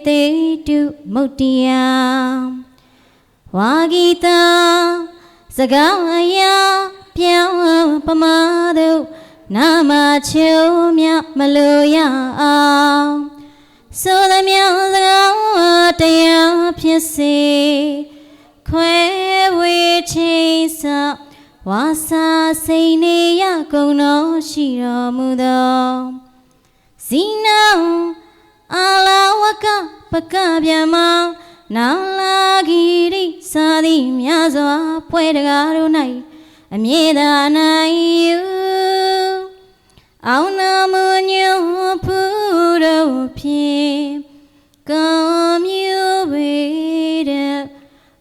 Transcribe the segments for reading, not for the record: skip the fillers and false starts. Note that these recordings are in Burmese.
te tu motia Wagita Zagaya Pia Pamadu Nama Chumya Maloya So the Mya Taya Piasi Kwe we chase up Wasa Saineya Gono Shiro Mudo Sino Alawaka Pakabyama Nalagiri Sadi Myazo Puedagarunai Amieda Nayu Auna Munyo Puro Pie Come you wait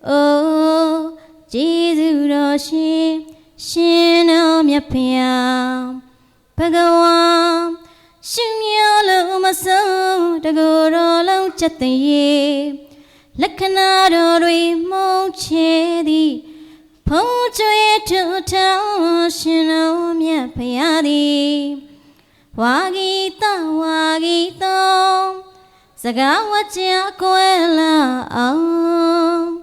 Oh Jesus Roshi Shino Myapia Pagawa Shimyalo Maso Dagoro Lo Chataye Lakanado Mochedi Poche to Tao Shino Myapia Wagita Wagito Zagawacha Koela Oh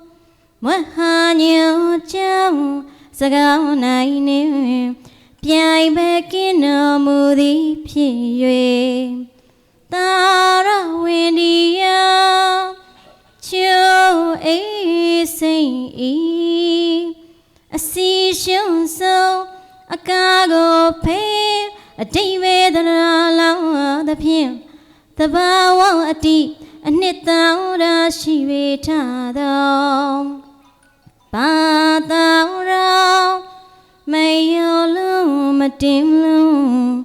Mwahanyo Chao Sagao Naine Piai Bekino Mudi Piye Tara Windia Cho A Say E A Sea Shun So A Cargo Pay A David Ala the Pim The Bawa a deep A Nita Shivita Dom Pataura Mayolo Matimlo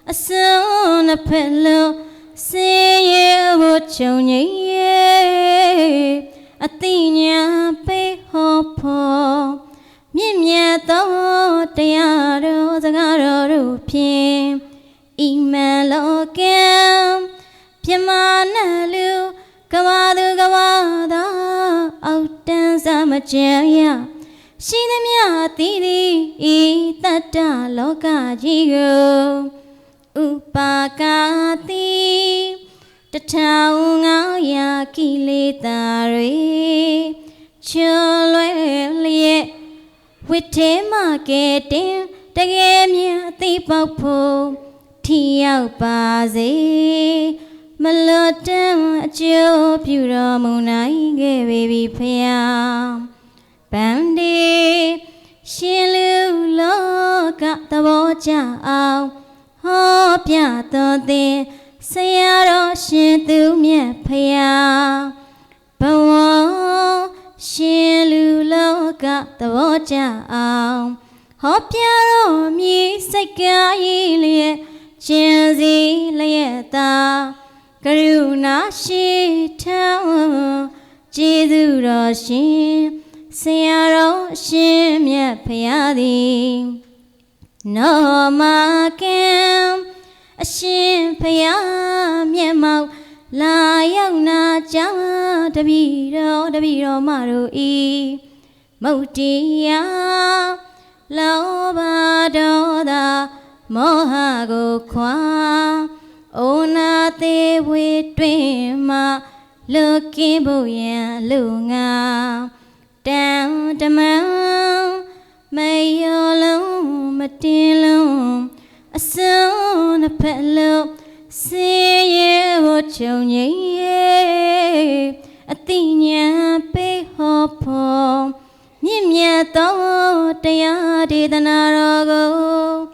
A son a pillow Say you would show ye Athenia Pay Hopo Mimia to Tearo Zagaro Pim Imelo Gam Piamanalu Gawadu Gawada Out Samachaya Shinamya Tidi Tata Loka Jigo Upakati Tataunga Yakilitari Chulwe Witema Getting Tagamia Tipapo Tiao Bazi Malotam Jo Pura Munai Baby Pia Bandi Shilu Loka Tabocha Ao Hopia Tode Sayaro Shitu Mia Pia Bawa Shilu Loka Tabocha Ao Hopia Mi Saka Ilie Chenzi Layeta Karuna Shita Jesu Roshi Sayaro Shimya Payadi No Makem Ashim Payam Yemau La Yona Jama Dabiro Maru E Motia Loba Doda Mohago Kwa Ona Te Witwima Looking Boya Lunga Down the mountain Mayolo Matilo A son a pillow See you what you Athenia Pay Hopo Nimya To Tayadi the Narago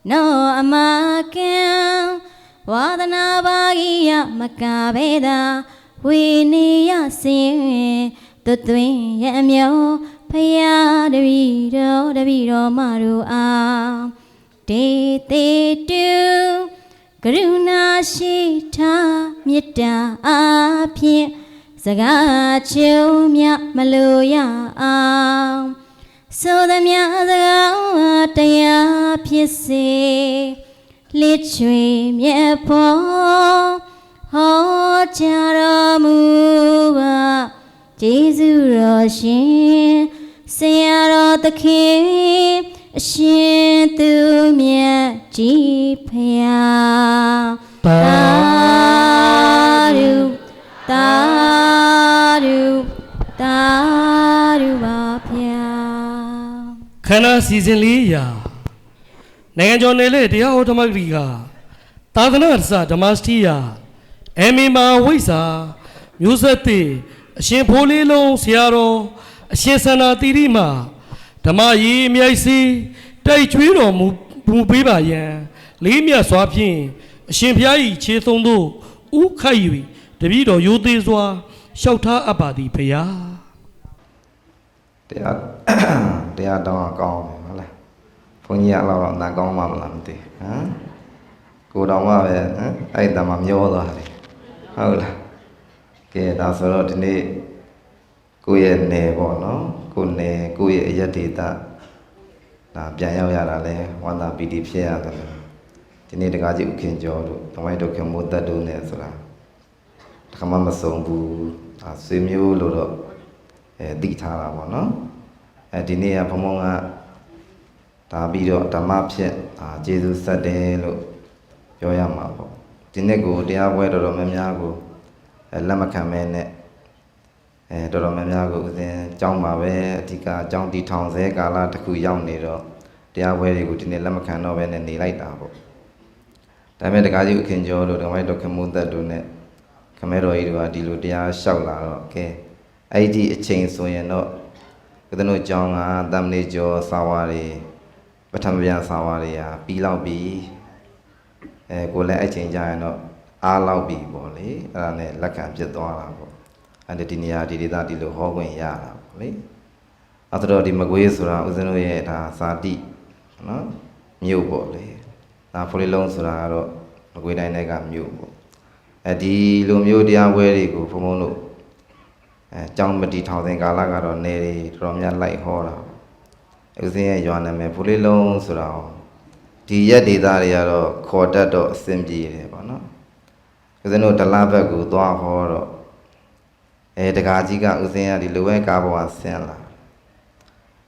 No Amakem Wadana Bagia Macabeda Winnie Sing The twin Yamyo Paya Daviro Maru A Te do Karuna Shita Mita Api Zagacho Mya Maloya A So the Mya Taya Piese Litri Mya Po Ho Charamuva Jesu Roshin Sayaro the King Shintu Mya Jipaya Taru Taru နာစီစဉ်လေးရာနိုင်ငံကျော်နယ်လေတရားဟောဓမ္မဂရီကသာသနာ့ဆာဓမ္မစတိယာအမီမာဝိဇ္ဇာမျိုးဆက်သစ်အရှင်ဖိုးလေးလုံးဆရာတော်အရှင်စန္ဒာတိရိမာဓမ္မရီအမြိုက်စီတိုက်ချွေးတော်မူပေးပါယံလေးမြတ်စွာဖြင့်အရှင်ဘုရား၏ခြေဆုံးသို့ဥခိုက်၍တပည့်တော်ရိုသေစွာလျှောက်ထားအပ်ပါသည်ဘုရားတရားတောင်းကောင်းဟုတ်လားဘုန်းကြီးကတော့နာကောင်းမှမလားမသိဟမ်ကိုတော်မှပဲအဲ့တမှာမျောသွားတယ်ဟုတ်လားကဲဒါဆိုတော့ဒီနေ့ကိုယ့်ရဲ့နယ်ပေါ့နော်ကိုယ်နယ်ကိုယ့်ရဲ့အယက်ဒေတာဒါပြန်ရောက်ရတာလဲဝန္တာပီတိဖြစ်ရတယ်ဒီနေ့တကားကြီးဥခင်ကျော်တို့ဓမ္မဒုက္ခမိုးတတ်တို့နဲ့ဆိုတာတခါမှမဆုံးဘူးဆွေမျိုးလို့တော့သိထားတာပေါ့နော်ဒီနေ့ကဘုံဘုံကဒါပြီးတော့ဓမ္မဖြစ်ကျေးဇူးဆက်တယ်လို့ပြောရမှာပေါ့ဒီနေ့ကိုတရားပွဲတော်တော်များများကိုလက်မခံမဲနဲ့တော်တော်များများကိုဦးဇင်းကျောင်းပါပဲအဓိကအကျောင်းတီထောင်ဆဲကာလတစ်ခုရောက်နေတော့တရားပွဲတွေကိုဒီနေ့လက်မခံတော့ပဲနဲ့နေလိုက်တာပေါ့ဒါပေမဲ့တကားကြီးဥခင်ကျော်တို့ဓမ္မတော်ခမိုးသက်တို့နဲ့ခမဲတော်ကြီးတို့ကဒီလိုတရားလျှောက်လာတော့ကဲအဲ့ဒီအချိန်ဆိုရင်တော့ကတဲ့တို့ကျောင်းကတမ္မလေးကျော်စာဝါတွေပထမပြန်စာဝါတွေဟာပြီးလောက်ပြီကိုလည်းအချိန်ကြာရင်တော့အားလောက်ပြီပေါ့လေအဲ့ဒါနဲ့လက်ခံပြစ်သွားတာပေါ့အဲ့ဒီနေရာဒီဒေသဒီလိုဟောခွင့်ရတာပေါ့လေအဲ့တော့ဒီမကွေးဆိုတာဦးဇင်းတို့ရဲ့ဒါဇာတိနော်မြို့ပေါ့လေဒါဖိုလေးလုံးဆိုတာကတော့မကွေးတိုင်းထဲကမြို့ပေါ့ဒီလိုမျိုးတရားပွဲတွေကိုဘုံဘုံတို့ကျောင်းမတီထောင်စဉ်ကာလကတော့နေတွေတော်များလိုက်ဟောတာဦးဇင်းရဲ့ရွာနာမည်ဖိုလေးလုံးဆိုတာဒီရက်ဒေသတွေကတော့ခေါ်တတ်တော့အဆင်ပြေတယ်ပေါ့နော်ဦးဇင်းတို့ဒလဘက်ကိုသွားဟောတော့တကားကြီးကဦးဇင်းကဒီလိုပဲကားပေါ်ကဆင်းလာ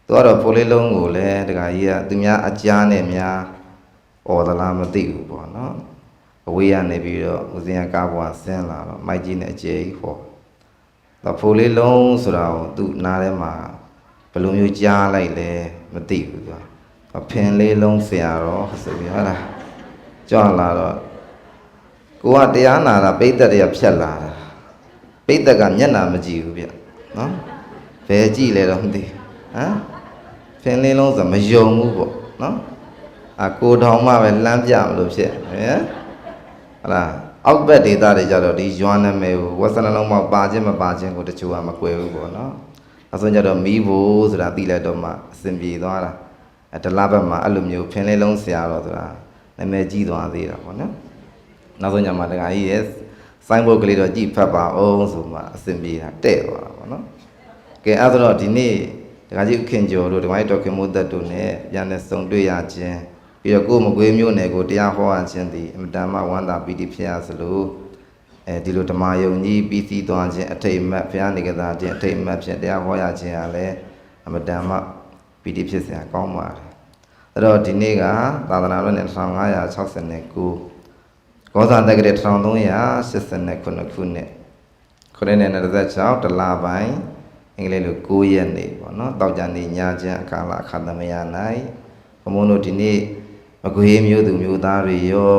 သူကတော့ဖိုလေးလုံးကိုလည်းတကားကြီးကသူများအကြားနဲ့များအော်သလားမသိဘူးပေါ့နော်အဝေးကနေပြီးတော့ဦးဇင်းကကားပေါ်ကဆင်းလာတော့မိုက်ကြီးနဲ့အကျယ်ကြီးဟောတော့ဖိုလေးလုံးဆိုတာကိုသူ့နားထဲမှာဘယ်လိုမျိုးကြားလိုက်လဲမသိဘူးသူကဖင်လေးလုံးဆရာတော်ဆိုပြီးဟုတ်လားကြွလာတော့ကိုကတရားနာတာပိဋကတ်တွေကဖြတ်လာတာပိဋကတ်ကမျက်နှာမကြည့်ဘူးဗျနော်ဘယ်ကြည့်လဲတော့မသိဟမ်ဖင်လေးလုံးဆိုမယုံဘူးပေါ့နော်ကိုထောင်မှပဲလှမ်းပြမလို့ဖြစ်ဟမ်ဟုတ်လားအောက်ဘက်ဒေသတွေကြတော့ဒီရွာနာမည်ကိုဝက်စနလုံးမှာပါခြင်းမပါခြင်းကိုတချို့ကမကွယ်ဘူးပေါ့နော်အဲဆိုကြတော့မီးဖို့ဆိုတာသိလိုက်တော့မှအစဉ်ပြေသွားတာဒလဘက်မှာအဲ့လိုမျိုးဖင်လေးလုံးဆရာတော်ဆိုတာနာမည်ကြီးသွားသေးတာပေါ့နော်နောက်ဆုံးညမှာတခါကြီးရဲ့စိုင်းဘုတ်ကလေးတော့ကြည့်ဖတ်ပါအောင်ဆိုမှအစဉ်ပြေတာတဲ့သွားတာပေါ့နော်ကဲအဲ့ဆိုတော့ဒီနေ့တခါကြီးဥခင်ကျော်တို့ဓမ္မတော်ခင်မိုးသက်တို့နဲ့ပြန်နဲ့စုံတွေ့ရခြင်းပြီးတော့ကိုမကွေးမျိုးနယ်ကိုတရားဟောရခြင်းသည်အမတန်မှဝမ်းသာပီတိဖြစ်ရသလိုဒီလိုဓမ္မယုံကြီးပြီးစီးသွားခြင်းအထိတ်အမှတ်ဘုရားနေကသာခြင်းအထိတ်အမှတ်ဖြင့်တရားဟောရခြင်းဟာလည်းအမတန်မှပီတိဖြစ်စရာကောင်းပါတယ်အဲ့တော့ဒီနေ့ကသာသနာတော်နဲ့1569ကောဇာတက္ကရာ1389ခုနှစ်ခရစ်နှစ်26တလပိုင်းအင်္ဂလိပ်လို9ရက်နေ့ပေါ့နော်တောက်ကြနေညချမ်းအခါလာအခါသမယ၌ဘုံဘုံတို့ဒီနေ့မကွေးမျိုးသူမျိုးသားတွေရော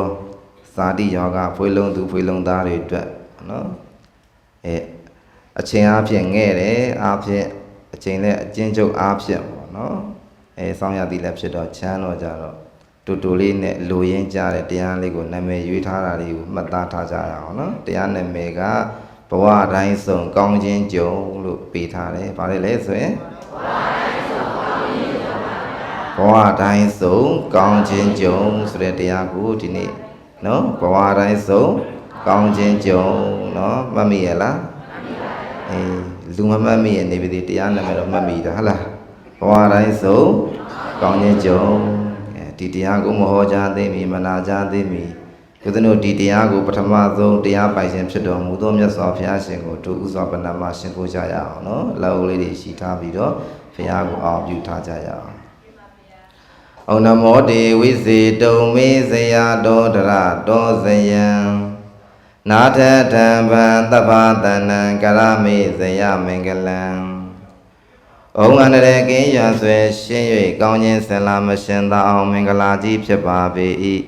ဇာတိယောဂဖွေးလုံးသူဖွေးလုံးသားတွေအတွက်နော်အချိန်အားဖြင့်ငဲ့တယ်အားဖြင့်အချိန်နဲ့အကျဉ်းချုပ်အားဖြင့်ပေါ့နော်စောင်းရသည်လည်းဖြစ်တော့ချမ်းတော့ကြတော့တူတူလေးနဲ့လိုရင်းကြတဲ့တရားလေးကိုနာမည်ရွေးထားတာလေးကိုမှတ်သားထားကြရအောင်နော်တရားနာမည်ကဘဝတိုင်းစုံကောင်းခြင်းကြုံလို့ပေးထားတယ်ဗါလဲဆိုရင်ဘဝတိုင်းစုံကောင်းခြင်းကြုံဆိုတဲ့တရားကိုဒီနေ့နော်ဘဝတိုင်းစုံကောင်းခြင်းကြုံနော်မှတ်မိရလားလူမမှတ်မိရင်နေပြီတရားနာမည်တော့မှတ်မိတာဟုတ်လားဘဝတိုင်းစုံကောင်းခြင်းကြုံဒီတရားကိုမဟောကြားသိမီမနာကြားသိမီဦးဇင်းတို့ဒီတရားကိုပထမဆုံးတရားပိုင်ရှင်ဖြစ်တော်မူသောမြတ်စွာဘုရားရှင်ကိုတို့ဥစွာပဏာမရှင်ကိုကြရအောင်နော်လောက်လေးတွေရှိထားပြီးတော့ဘုရားကိုအောင်ပြုထားကြရအောင်ဩနမောတေဝိစေတုံမေဇယတောတရတောဇယံနာထထံဗံသဗ္ဗတဏံကရမေဇယမင်္ဂလံ ဘုံအန္တရာယ်ကင်းရာဆွဲရှင်း၍ကောင်းခြင်းဆင်လာမရှင်သာအောင်မင်္ဂလာကြီးဖြစ်ပါပေ၏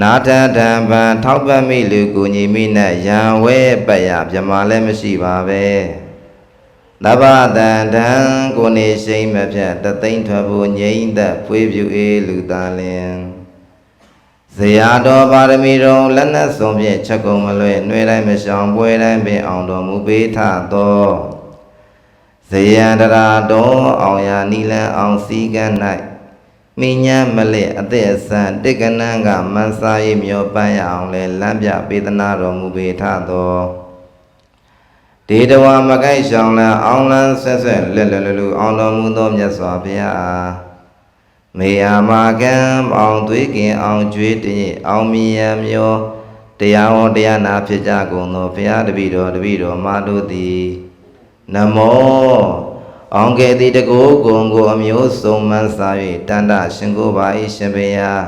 နာထံတံပံထောက်ပံ့မိလူကူညီမိနဲ့ရန်ဝဲပတ်ရပြမလည်းမရှိပါပဲသဗ္ဗတန္တံကိုနေရှိမဖြတ်တသိမ့်ထွက်ဖို့ငြိမ့်သက်ဖွေးပြူအေးလူသားလင်ဇရာတော်ပါရမီတော်လက်နက်ဆုံးဖြင့်ချက်ကုန်မလွဲနှွေတိုင်းမရှောင်ပွဲတိုင်းပင်အောင်တော်မူပေးထသောဇယံတရာတော်အောင်ရာနိလန်အောင်စည်းကမ်း၌မိညာမလက်အသက်အဆန်းတိကနန်းကမန်စာရိမျောပန်းရအောင်လဲလမ်းပြပေးသနာတော်မူပေးထသောဒေတဝါမကိုက်ရှောင်းလန်းအောင်လန်းဆက်ဆက်လက်လက်လူအောင်တော်မူသောမြတ်စွာဘုရားမေယာမာကံအောင်သွေးခင်အောင်ကျွေးတည်အောင်မြင်မျောတရားဟောတရားနာဖြစ်ကြကုန်သောဘုရားတပည့်တော်မတို့သည်နမောအောင်ကဲ့သည်တကူကုံကိုအမျိုးစုံမှန်းစား၍တန်တရှင်ကိုပါ၏ရှင်ဘုရား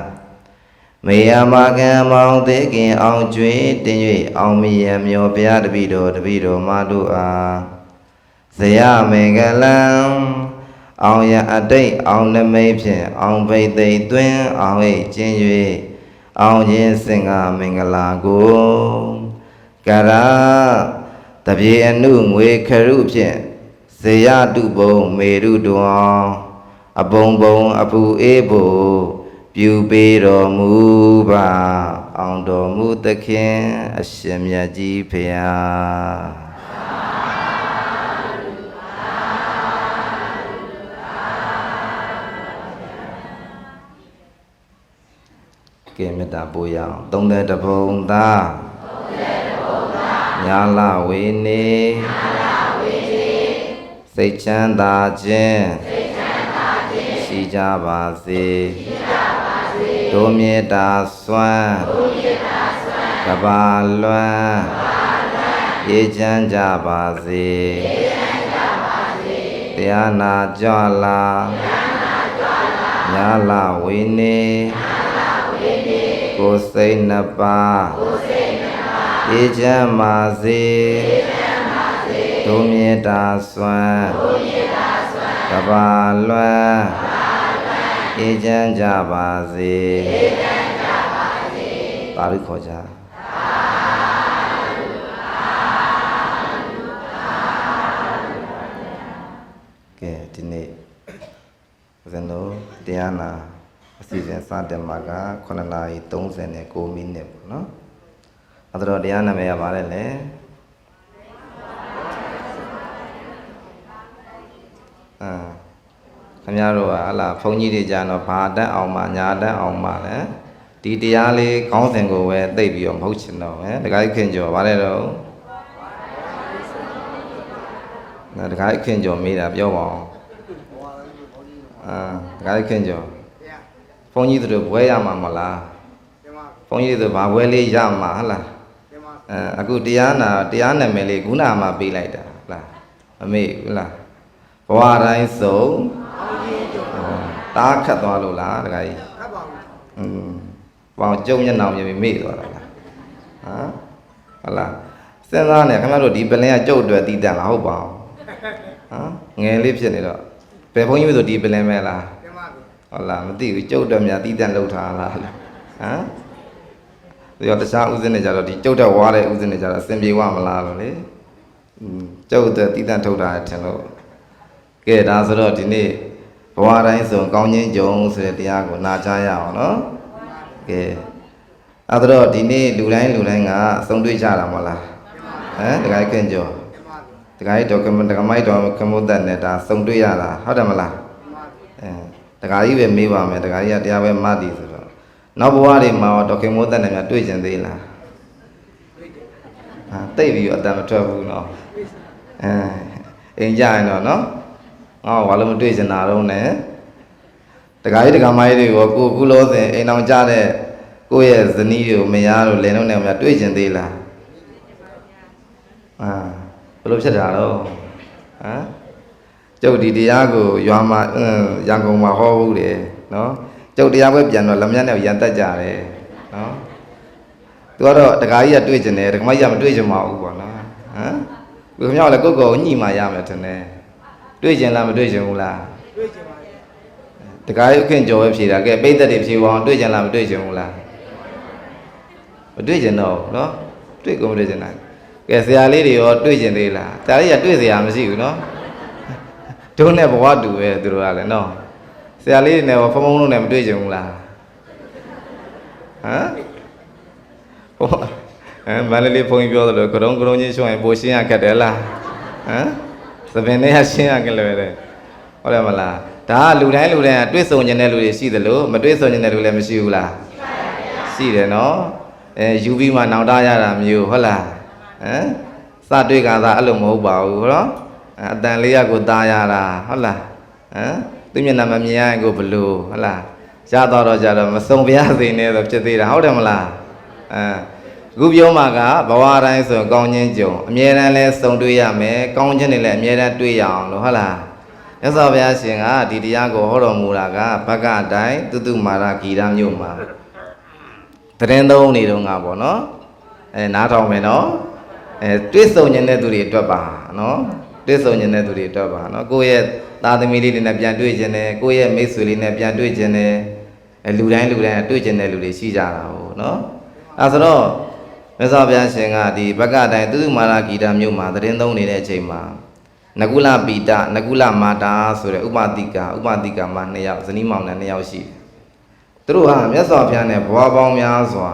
မေယာမာကံအောင်သွေးခင်အောင်ကျွေးတင်၍အောင်မြင်မျောဘုရားတပည့်တော်မတို့အားဇယမေကလံအောင်ရအတိတ်အောင်နမိတ်ဖြင့်အောင်ဘိသိက်သွင်းအောင်ဟိတ်ကျင်း၍အောင်ခြင်းစင်္ဃမင်္ဂလာကိုကရာတပြေအနုငွေခရုဖြင့်ဇေယတုဘုံမေရုတွန်အဘုံအပူအေးဖို့ပြုပေးတော်မူပါအောင်တော်မူသခင်အရှင်မြတ်ကြီးဖရာကဲမေတ္တာပို့ရအောင်သုံးတဲ့တဘုံသားညာလဝေနေစိတ်ချမ်းသာခြင်းရှိကြပါစေဒုမြေတာစွမ်းကဘာလွမ်းရေချမ်းကြပါစေတရားနာကြလာညာလဝေနေကိုယ်စိတ်နှစ်ပါးအေးချမ်းပါစေဒုမြေတာစွမ်းကဘာလွမ်းအေးချမ်းကြပါစေပါဠိခေါ်ကြကဲဒီနေ့ဦးဇင်းတို့တရားနာအစီအစဉ်စတင်မှာက9:39 မိနစ်ပေါ့နော်အဲ့တော့တရားနာမည်ရပါတယ်လေခင်ဗျားတို့ကဟလာဘုန်းကြီးတွေကြတော့ဘာတတ်အောင်မှညာတတ်အောင်မှလဲဒီတရားလေးခေါင်းစဉ်ကိုပဲသိပြီးတော့မဟုတ်ချင်တော့ပဲတခါခင်ကျော်ဗါလဲတော့တခါခင်ကျော်မေးတာပြောပါအောင်တခါခင်ကျော်ဘုန်းကြီးတို့ဘွဲရမှာမလားဘုန်းကြီးတို့ဘာဘွဲလေးရမှာဟလားအခုတရားနာမည်လေးခုနမှပေးလိုက်တာဟလားအမေဟုတ်လားဘဝတိုင်းစုံတားခတ်သွားလို့လားတခါကြီးခတ်ပါဘူးပေါင်ကျုံမျက်နှာမြင်ပြီးမေ့သွားတာလားဟုတ်လားစဉ်းစားနေခင်ဗျားတို့ဒီပလင်ကကျုပ်အတွက်တည်တံ့လားဟုတ်ပါဘူးငယ်လေးဖြစ်နေတော့ဘယ်ဘုန်းကြီးတို့ဒီပလင်မဲလားဟုတ်လားမသိဘူးကျုပ်အတွက်များတည်တံ့လောက်ထားလားဒီတော့တခြားဥစဉ်နေကြတော့ဒီကျုပ်တက်ဝါတဲ့ဥစဉ်နေကြတော့အစင်ပြေဝမလားလို့လေကျုပ်အတွက်တည်တံ့ထုတ်တာထင်လို့ကဲဒါဆိုတော့ဒီနေ့ဘဝတိုင်းဆိုကောင်းခြင်းကြုံဆိုတဲ့တရားကိုနာကြားရအောင်နော်ကဲအဲ့တော့ဒီနေ့လူတိုင်းကစုံတွေ့ကြတာမဟုတ်လားတခါခင်ကျော်တခါကြီးတော့တခါမိုက်တော့ကမုတ်တက်နေတာစုံတွေ့ရတာဟုတ်တယ်မလားတခါကြီးပဲမေးပါမယ်တခါကြီးကတရားပဲမှတ်သည်ဆိုတော့နောက်ဘဝတွေမှာတော့ခင်မုတ်တက်နေများတွေ့ကျင်သေးလားတိတ်ပြီးအတန်မထွက်ဘူးနော်အိမ်ကြရင်တော့နော်ဘာလို့မတွေ့ကျင်တာတော့နဲ့တခါကြီးတခါမိုင်းတွေကိုကိုကုလို့စဉ်အိမ်အောင်ကြတဲ့ကိုယ့်ရဲ့ဇနီးတွေကိုမယားတို့လင်တို့နဲ့များတွေ့ကျင်သေးလားဘယ်လိုဖြစ်တာတော့ကျုပ်ဒီတရားကိုရွာမှာရန်ကုန်မှာဟောဘူးတယ်နော်ကျုပ်တရားပွဲပြန်တော့လက်မြတ်နဲ့ရန်တက်ကြတယ်နော်သူကတော့တခါကြီးကတွေ့ကျင်တယ်တခါမကြီးကမတွေ့ကျင်ပါဘူးပေါ့နော်ဘယ်ခင်ဗျားလည်းကိုယ့်ကိုယ်ညှိမှရမယ်ထင်တယ် တွေ့ကျင်လားမတွေ့ကျင်ဘူးလားတခါရုပ်ခင်ကြော်ပဲဖြေတာကဲပိတ်သက်တွေဖြေအောင်တွေ့ကျင်လားမတွေ့ကျင်ဘူးလားမတွေ့ကျင်တော့နော်တွေ့ကုန်မတွေ့ကျင်တာကဲဆရာလေးတွေရောတွေ့ကျင်သေးလားဆရာလေးကတွေ့စရာမရှိဘူးနော်တို့နဲ့ဘဝတူပဲသူတို့ကလည်းနော်ဆရာလေးတွေနဲ့ဖုံဖုံလုံးနဲ့မတွေ့ကျင်ဘူးလားဟမ်မန္တလေးဘုန်းကြီးပြောသလိုကရုံချင်းရှုံးရင်ပိုရှင်းရခက်တယ်လားဟမ်သပင်နဲ့ရှင်းရကြလွယ်တယ်ဟုတ်တယ်မလားဒါကလူတိုင်းကတွေ့ဆုံနေတဲ့လူတွေရှိသလိုမတွေ့ဆုံနေတဲ့လူလည်းမရှိဘူးလားရှိတယ်နော်ယူပြီးမှနောင်တရတာမျိုးဟုတ်လားဟမ်စတွေ့ကသာအဲ့လိုမဟုတ်ပါဘူးဟုတ်နော်အတန်လေးရကိုသားရတာဟုတ်လားဟမ်သူမျက်နှာမမြင်ရရင်ကိုဘလို့ဟုတ်လားရတော့ကြတော့မစုံပြရစေနဲ့ဆိုဖြစ်သေးတာဟုတ်တယ်မလားအခုပြောမှာကဘဝတိုင်းဆိုကောင်းခြင်းကြုံအမြဲတမ်းလဲစုံတွေ့ရမယ်ကောင်းခြင်းတွေလည်းအမြဲတမ်းတွေ့ရအောင်လို့ဟုတ်လားမြတ်စွာဘုရားရှင်ကဒီတရားကိုဟောတော်မူတာကဘဂအတိုင်းတုမာရဂီရမြို့မှာတရင်သုံးနေတော့ငါပေါ့နော်နားထောင်မယ်နော်တွေ့ဆုံနေတဲ့သူတွေအတွက်ပါနော်တွေ့ဆုံနေတဲ့သူတွေအတွက်ပါနော်ကိုယ့်ရဲ့သားသမီးလေးတွေနဲ့ပြန်တွေ့ခြင်းနဲ့ကိုယ့်ရဲ့မိတ်ဆွေလေးနဲ့ပြန်တွေ့ခြင်းနဲ့လူတိုင်းတွေ့ခြင်းတဲ့လူတွေရှိကြတာဟုတ်နော်အဲဆိုတော့မြတ်စွာဘုရားရှင်ကဒီဘဂအတိုင်းတုမာရဂီရမြို့မှာတရင်သုံးနေတဲ့အချိန်မှာနကုလပိတနကုလမာတာဆိုတဲ့ဥပတိကမှာ2ယောက်ဇနီးမောင်နှံ2ယောက်ရှိတယ်သူတို့ဟာမြတ်စွာဘုရားနဲ့ဘဝပေါင်းများစွာ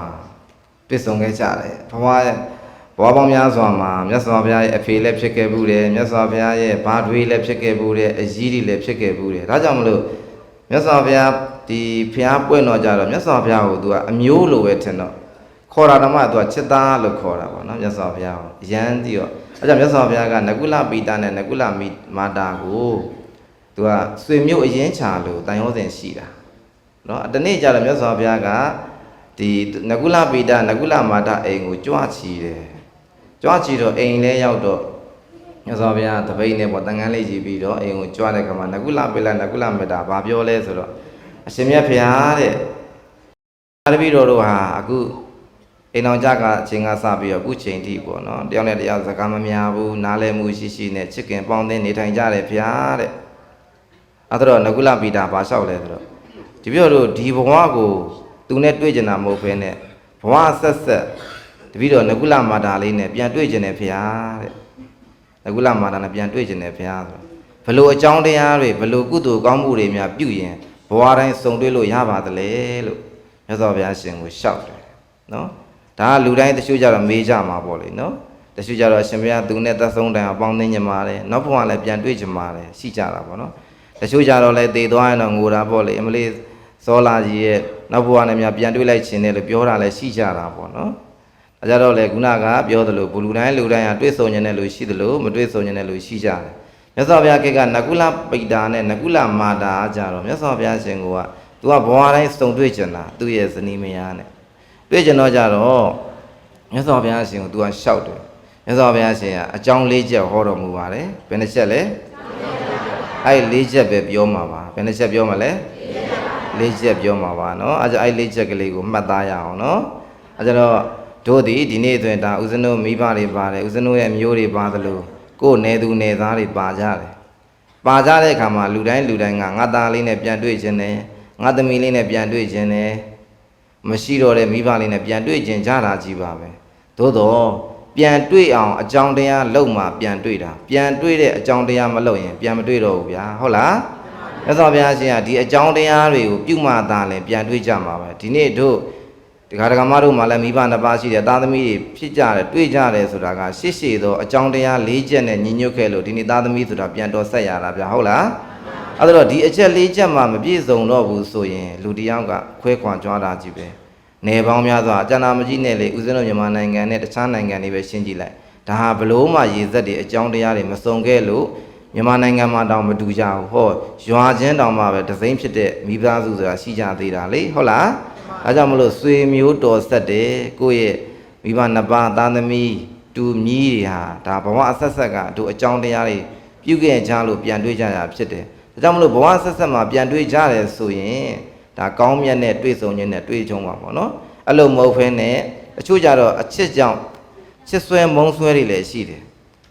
တွေ့ဆုံခဲ့ကြတယ်ဘဝပေါင်းများစွာမှာမြတ်စွာဘုရားရဲ့အဖေလည်းဖြစ်ခဲ့ဘူးတယ်မြတ်စွာဘုရားရဲ့ဘာတွေလည်းဖြစ်ခဲ့ဘူးတယ်အကြီးတွေလည်းဖြစ်ခဲ့ဘူးတယ်ဒါကြောင့်မလို့မြတ်စွာဘုရားဒီဘုရားပွင့်တော်ကြတော့မြတ်စွာဘုရားကိုသူကအမျိုးလိုပဲထင်တော့ခေါ်တာတော့မှသူကချစ်သားလို့ခေါ်တာပေါ့နော်မြတ်စွာဘုရားကိုအရန်ပြီးတော့အဲကြောင့်မြတ်စွာဘုရားကနကုလပိတနဲ့နကုလမာတာကိုသူကဆွေမျိုးအရင်ချလို့တန်ရောစဉ်ရှိတာနော်တနေ့ကျတော့မြတ်စွာဘုရားကဒီနကုလပိတနကုလမာတာအိမ်ကိုကြွချီတယ်ကြွချီတော့အိမ်လဲရောက်တော့မြတ်စွာဘုရားတပိတ်နဲ့ပေါ့တန်ခမ်းလေးကြည့်ပြီးတော့အိမ်ကိုကြွတဲ့ခါမှာနကုလပိလနကုလမာတာဘာပြောလဲဆိုတော့အရှင်မြတ်ဘုရားတဲ့တပည့်တော်တို့ဟာအခုအိမ်တော်ကြကအချိန်ကစပြီးတော့အခုချိန်ထိပေါ့နော်တယောက်နဲ့တယောက်စကားမများဘူးနားလည်မှုရှိနဲ့ချစ်ခင်ပေါင်းသင်းနေထိုင်ကြတယ်ဗျာတဲ့အဲ့တော့နကုလပိတာဘာလျှောက်လဲဆိုတော့ဒီပြောတို့ဒီဘဝကိုသူနဲ့တွေ့ကြတာမဟုတ်ဘဲနဲ့ဘဝဆက်တပည့်တော်နကုလမာတာလေးနဲ့ပြန်တွေ့ကြတယ်ဗျာတဲ့နကုလမာတာနဲ့ပြန်တွေ့ကြတယ်ဗျာဆိုတော့ဘလို့အကြောင်းတရားတွေဘလို့ကုသိုလ်ကောင်းမှုတွေများပြုရင်ဘဝတိုင်းစုံတွေ့လို့ရပါသလဲလို့မြတ်စွာဘုရားရှင်ကိုလျှောက်တယ်နော်ဒါကလူတိုင်းတချို့ကြတော့မေးကြမှာပေါ့လေနော်တချို့ကြတော့အရှင်ဘုရားသူနဲ့သက်ဆုံးတိုင်အောင်ပေါင်းသိညမှာတယ်နောက်ဘဝလည်းပြန်တွေ့ကြမှာတယ်ရှိကြတာပေါ့နော်တချို့ကြတော့လည်းသေသွားရင်တော့ငိုတာပေါ့လေအမလေးစောလာကြီးရဲ့နောက်ဘဝနဲ့များပြန်တွေ့လိုက်ခြင်းနဲ့လို့ပြောတာလည်းရှိကြတာပေါ့နော်ဒါကြတော့လေခုနကပြောသလိုဘလူတိုင်းကတွေ့ဆုံခြင်းနဲ့လို့ရှိသလိုမတွေ့ဆုံခြင်းနဲ့လို့ရှိကြတယ်မြတ်စွာဘုရားကနကုလပိတာနဲ့နကုလမာတာကြတော့မြတ်စွာဘုရားရှင်ကသူကဘဝတိုင်းစုံတွေ့ကြတာသူ့ရဲ့ဇနီးမယားနဲ့တွေ့ကြတော့ကြတော့မြတ်စွာဘုရားရှင်ကိုသူကလျှောက်တယ်မြတ်စွာဘုရားရှင်ကအကြောင်း၄ချက်ဟောတော်မူပါတယ်ဘယ်နှချက်လဲအဲ့၄ချက်ပဲပြောမှာပါဘယ်နှချက်ပြောမှာလဲ၄ချက်ပြောမှာပါเนาะအဲ့အဲ့၄ချက်ကလေးကိုမှတ်သားရအောင်เนาะအဲ့ကြတော့တို့ဒီနေ့ဆိုရင်ဒါဦးဇင်းတို့မိဘတွေပါတယ်ဦးဇင်းတို့ရဲ့မျိုးတွေပါသလိုကိုယ်နယ်သူနယ်သားတွေပါကြတယ်ပါကြတဲ့အခါမှာလူတိုင်းကငါသားလေးနဲ့ပြန်တွေ့ခြင်းနဲ့ငါသမီးလေးနဲ့ပြန်တွေ့ခြင်းနဲ့မရှိတော့တဲ့မိဘလေးနဲ့ပြန်တွေ့ခြင်းကြတာကြီးပါပဲသို့တော့ပြန်တွေ့အောင်အကြောင်းတရားလုပ်မှပြန်တွေ့တာပြန်တွေ့တဲ့အကြောင်းတရားမလုပ်ရင်ပြန်မတွေ့တော့ဘူးဗျာဟုတ်လားမြတ်စွာဘုရားရှင်ကဒီအကြောင်းတရားတွေကိုပြုမှသာလဲပြန်တွေ့ကြမှာပဲဒီနေ့တို့ဒကာဒကာမတို့မှလည်းမိဘနှစ်ပါးရှိတယ်သားသမီးတွေဖြစ်ကြတယ်တွေ့ကြတယ်ဆိုတာကရှေ့သောအကြောင်းတရား၄ချက်နဲ့ညီညွတ်ခဲ့လို့ဒီနေ့သားသမီးဆိုတာပြန်တော်ဆက်ရတာဗျာဟုတ်လားအဲ့တော့ဒီအချက်၄ချက်မှမပြည့်စုံတော့ဘူးဆိုရင်လူတယောက်ကခွဲခွာကြွားတာကြီးပဲနယ်ပေါင်းများစွာအကျဉ်းသားမကြီးနဲ့လေဦးဇင်းတို့မြန်မာနိုင်ငံနဲ့တခြားနိုင်ငံတွေပဲရှင်းကြည့်လိုက်ဒါဟာဘလို့မှရေစက်တွေအကြောင်းတရားတွေမစုံခဲ့လို့မြန်မာနိုင်ငံမှာတောင်မတူကြဘူးဟောရွာချင်းတောင်မှပဲတစိမ့်ဖြစ်တဲ့မိသားစုဆိုတာရှိကြသေးတာလေဟုတ်လားအဲကြောင့်မလို့ဆွေမျိုးတော်ဆက်တယ်ကိုယ့်ရဲ့မိဘနှစ်ပါးသားသမီးတူမြီးတွေဟာဒါဘဝအဆက်ဆက်ကတို့အကြောင်းတရားတွေပြုခဲ့ကြလို့ပြန်တွေ့ကြရဖြစ်တယ်ဒါကြောင့်မလို့ဘဝဆက်ဆက်မှာပြန်တွေ့ကြတယ်ဆိုရင်ဒါကောင်းမြတ်နဲ့တွေ့ဆုံခြင်းနဲ့တွေ့ကြုံပါပေါ့နော်အဲ့လိုမဟုတ်ဘဲနဲ့အချို့ကြတော့အချစ်ကြောင့်ချစ်ဆွဲမုန်းဆွဲတွေလည်းရှိတယ်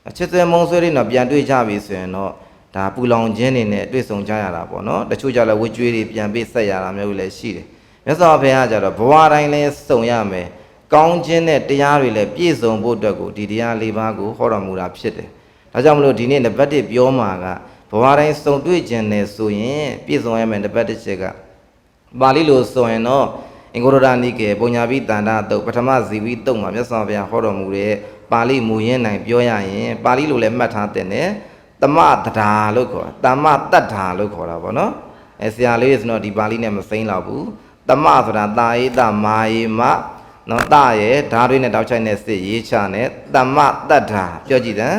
အချစ်ဆွဲမုန်းဆွဲတွေတော့ပြန်တွေ့ကြပြီဆိုရင်တော့ ဒါပူလောင်ခြင်းတွေနဲ့တွေ့ဆုံကြရတာပေါ့နော်တချို့ကြလည်းဝကြွေးတွေပြန်ပေးဆက်ရတာမျိုးလည်းရှိတယ်မြတ်စွာဘုရားကကြတော့ဘဝတိုင်းလဲစုံရမယ်ကောင်းခြင်းနဲ့တရားတွေလည်းပြည့်စုံဖို့အတွက်ကိုဒီတရား၄ပါးကိုဟောတော်မူတာဖြစ်တယ်ဒါကြောင့်မလို့ဒီနေ့နံပါတ်1ပြောမှာကဘဝတိုင်းစုံတွေ့ခြင်းနဲ့ဆိုရင်ပြည့်စုံရမယ်နံပါတ်1ချက်ကပါဠိလိုဆိုရင်တော့အင်္ဂုတ္တရနိကေပုညပိတန္တတုတ်ပထမဇီဝိတုတ်မှာမြတ်စွာဘုရားဟောတော်မူတဲ့ပါဠိမူရင်းနိုင်ပြောရရင်ပါဠိလိုလည်းမှတ်ထားတဲ့နဲ့တမတဒါလို့ခေါ်တာတမတတ္ထာလို့ခေါ်တာပေါ့နော်ဆရာလေးဆိုတော့ဒီပါဠိနဲ့မစိမ့်တော့ဘူးတမဆိုတာတာဧတမာယေမနော်တရဲ့ဓာတ်တွေနဲ့တောက်ချိုက်နဲ့စစ်ရေးချနဲ့တမတတ္ထာပြောကြည့်တယ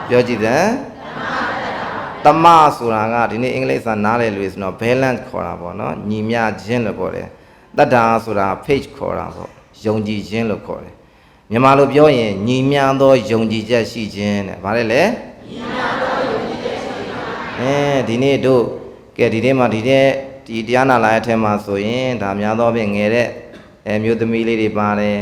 ်ပြောကြည့်တယ်တမဆိုတာကဒီနေ့အင်္ဂလိပ်စာနားလည်လို့ဆိုတော့ balance ခေါ်တာပေါ့နော်ညီမျှခြင်းလို့ခေါ်တယ်တတ္ထာဆိုတာ faith ခေါ်တာပေါ့ယုံကြည်ခြင်းလို့ခေါ်တယ်မြန်မာလိုပြောရင်ညီမျှသောယုံကြည်ချက်ရှိခြင်းတဲ့ဗါလဲလေညီမျှသောယုံကြည်ချက်ရှိခြင်းဒီနေ့တို့ကဲဒီနေ့မှာဒီတရားနာလာတဲ့အထက်မှာဆိုရင်ဒါများသောဖြင့်ငယ်တဲ့မျိုးသမီးလေးတွေပါတယ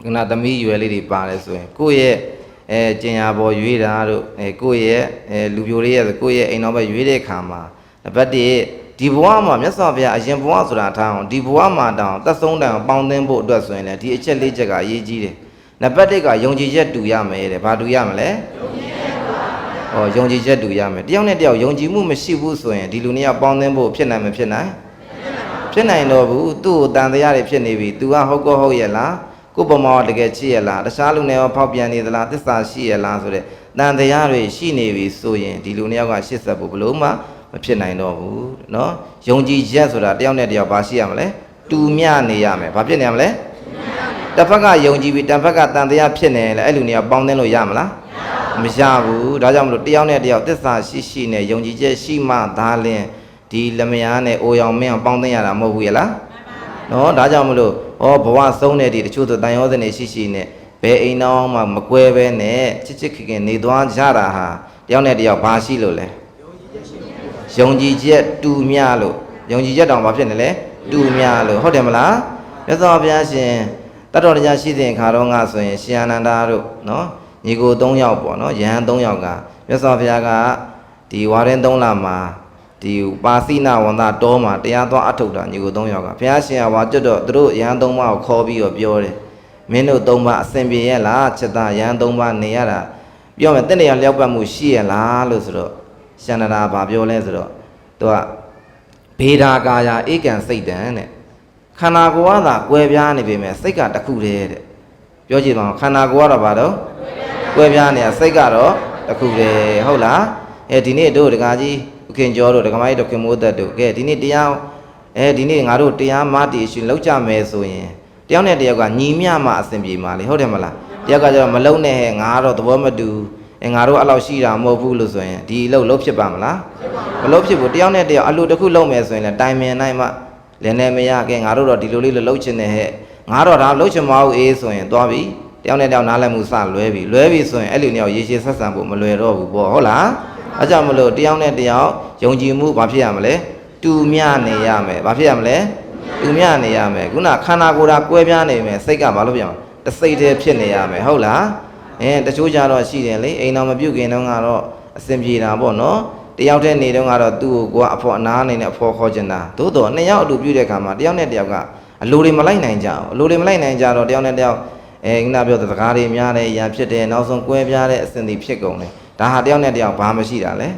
်ခုနသမီးရွယ်လေးတွေပါတယ်ဆိုရင်ကိုယ့်ရဲ့ကျင်ညာပေါ်ရွေးတာတို့ကိုယ့်ရဲ့လူပြိုလေးရဲ့ကိုယ့်ရဲ့အိမ်တော်ဘက်ရွေးတဲ့ခါမှာနံပါတ်1ဒီဘဝမှာမြတ်စွာဘုရားအရင်ဘဝဆိုတာထားအောင်ဒီဘဝမှာတောင်သက်ဆုံးတိုင်ပေါင်းသင်းဖို့အတွက်ဆိုရင်လည်းဒီအချက်၄ချက်ကအရေးကြီးတယ်နံပါတ်1ကယုံကြည်ချက်တူရမယ်တဲ့ဘာတူရမလဲယုံကြည်ချက်တူရမယ်တယောက်နဲ့တယောက်ယုံကြည်မှုမရှိဘူးဆိုရင်ဒီလူနှစ်ယောက်ပေါင်းသင်းဖို့ဖြစ်နိုင်မဖြစ်နိုင်ဖြစ်နိုင်တော့ဘူးသူ့ကိုတန်တရားတွေဖြစ်နေပြီ तू ကဟုတ်ကောဟုတ်ရဲ့လားကိုယ်ပေါ်မှာတကယ်ချစ်ရလားတခြားလူနဲ့ရောဖောက်ပြန်နေသလားသစ္စာရှိရလားဆိုတဲ့တန်တရားတွေရှိနေပြီဆိုရင်ဒီလူနှစ်ယောက်ကရှစ်ဆက်ဖို့ဘလို့မှမဖြစ်နိုင်တော့ဘူးเนาะယုံကြည်ချက်ဆိုတာတယောက်နဲ့တယောက်ဘာရှိရမလဲတူမျှနေရမယ်ဘာဖြစ်နေရမလဲတစ်ဖက်ကယုံကြည်ပြီးတစ်ဖက်ကတန်တရားဖြစ်နေလဲအဲ့လူနှစ်ယောက်ပေါင်းသင်းလို့ရမလားမရဘူးဒါကြောင့်မလို့တယောက်နဲ့တယောက်သစ္စာရှိနဲ့ယုံကြည်ချက်ရှိမှသာလင်ဒီလမယားနဲ့အိုရောင်မင်းအောင်ပေါင်းသင်းရတာမဟုတ်ဘူးရလားနော်ဒါကြောင့်မလို့ဘဝဆုံးတဲ့ဒီတချို့ဆိုတန်ရောစနေရှိနဲ့ဘယ်အိမ်တော်မှမကွဲပဲနဲ့ချစ်ချစ်ခင်ခင်နေသွားကြတာဟာတယောက်နဲ့တယောက်ဘာရှိလို့လဲယုံကြည်ချက်တူမျှလို့ယုံကြည်ချက်တောင်ဘာဖြစ်နေလဲတူမျှလို့ဟုတ်တယ်မလားမြတ်စွာဘုရားရှင်တတ်တော်တရားရှိတဲ့ခါတော့ငါဆိုရင်ရှင်အာနန္ဒာတို့နော်ညီကို3ယောက်ပေါ့နော်ယဟန်3ယောက်ကမြတ်စွာဘုရားကဒီဝါရင်3လမှာဒီပါစိနာဝန္တတောမှာတရားသွားအထုတ်တာညီကို3ယောက်ကဘုရားရှင်ကဝါကျွတ်တော့သူတို့ယဟန်3ပါးကိုခေါ်ပြီးတော့ပြောတယ်မင်းတို့3ပါးအစဉ်ပြေရဲ့လားချက်သားယဟန်3ပါးနေရတာပြောမယ်တဲ့နေရာလျောက်ပတ်မှုရှိရလားလို့ဆိုတော့ရှင်နရာဘာပြောလဲဆိုတော့သူကဘေဒာကာယာဧကံစိတ်တံတဲ့ခန္ဓာကိုယ်ကသာကွဲပြားနေပေမဲ့စိတ်ကတစ်ခုတည်းတဲ့ပြောကြည့်ပါဦးခန္ဓာကိုယ်ကတော့ဘာတော့ကွဲပြားနေတာစိတ်ကတော့တစ်ခုတည်းဟုတ်လားဒီနေ့တို့ဒကာကြီးဥခင်ကျော်တို့ဒကာမကြီးတို့ခင်မိုးသက်တို့ကဲဒီနေ့တရားဒီနေ့ငါတို့တရားမတည်ရှင်လောက်ကြမယ်ဆိုရင်တယောက်နဲ့တယောက်ကညီမျှမှအစဉ်ပြေမှာလေဟုတ်တယ်မလားတယောက်ကကျတော့မလုံးနဲ့ဟဲ့ငါတော့သဘောမတူငါတို့အဲ့လောက်ရှိတာမဟုတ်ဘူးလို့ဆိုရင်ဒီအလုပ်ဖြစ်ပါမလားမလုပ်ဖြစ်ဘူးတယောက်နဲ့တယောက်အလုပ်တစ်ခုလုပ်မယ်ဆိုရင်လည်းတိုင်ပင်နိုင်မှလည်းနဲ့မရကဲငါတို့တော့ဒီလိုလေးလှုပ်ချင်တယ်ဟဲ့ငါတော့ဒါလှုပ်ချင်မအောင်အေးဆိုရင်သွားပြီတယောက်နဲ့တယောက်နားလည်မှုစလွဲပြီဆိုရင်အဲ့လူနှစ်ယောက်ရေရှည်ဆက်ဆံဖို့မလွယ်တော့ဘူးပေါ့ဟုတ်လားအဲကြောင့်မလို့တယောက်နဲ့တယောက်ယုံကြည်မှုဘာဖြစ်ရမလဲတူမျှနေရမယ်ဘာဖြစ်ရမလဲတူမျှနေရမယ်ခုနခန္ဓာကိုယ်တာကွဲပြားနေမယ်စိတ်ကဘာလို့ပြောင်းတစိတ်တည်းဖြစ်နေရမယ်ဟုတ်လားတချို့ကြတော့ရှိတယ်လေအိမ်တော်မပြုတ်ခင်တော့ကတော့အစဉ်ပြေတာပေါ့နော်တယောက်တည်းနေတော့ကတော့သူ့ကိုကအဖော်အနားအနေနဲ့အဖော်ခေါ်ချင်တာသို့တော့နှစ်ယောက်အတူပြုတ်တဲ့အခါမှာတယောက်နဲ့တယောက်ကအလိုတွေမလိုက်နိုင်ကြဘူးအလိုတွေမလိုက်နိုင်ကြတော့တယောက်နဲ့တယောက်ခုနပြောတဲ့စကားတွေများတယ်ရံဖြစ်တယ်နောက်ဆုံးကွဲပြားတဲ့အစဉ်တွေဖြစ်ကုန်တယ်ဒါဟာတယောက်နဲ့တယောက်ဘာမရှိတာလဲ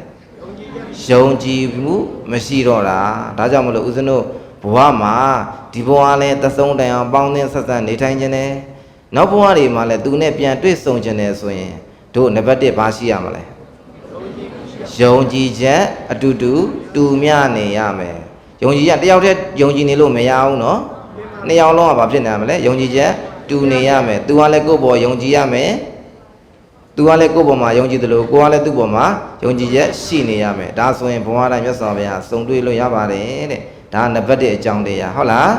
ယုံကြည်မှုမရှိတော့တာဒါကြောင့်မလို့ဦးဇင်းတို့ဘဝမှာဒီဘဝလဲသက်ဆုံးတိုင်အောင်ပေါင်းသင်းဆက်ဆံနေထိုင်ခြင်းနဲ့နောက်ဘဝတွေမှာလဲသူနဲ့ပြန်တွေ့ဆုံခြင်းနဲ့ဆိုရင်တို့နံပါတ်1ဘာရှိရမလဲယုံကြည်ချက်အတူတူမျှနေရမယ်ယုံကြည်ချက်တယောက်တည်းယုံကြည်နေလို့မရဘူးเนาะနှစ်ယောက်လုံးကဘာဖြစ်နေရမလဲယုံကြည်ချက်တူနေရမယ်သူကလည်းကိုယ့်ဘောယုံကြည်ရမယ်သူကလည်းကိုယ့်ဘောမှာယုံကြည်တယ်လို့ကိုကလည်းသူ့ဘောမှာယုံကြည်ချက်ရှိနေရမယ်ဒါဆိုရင်ဘဝတိုင်းမြတ်စွာဘုရားစုံတွေ့လို့ရပါတယ်တဲ့ဒါနံပါတ်1အကြောင်းတရားဟုတ်လာ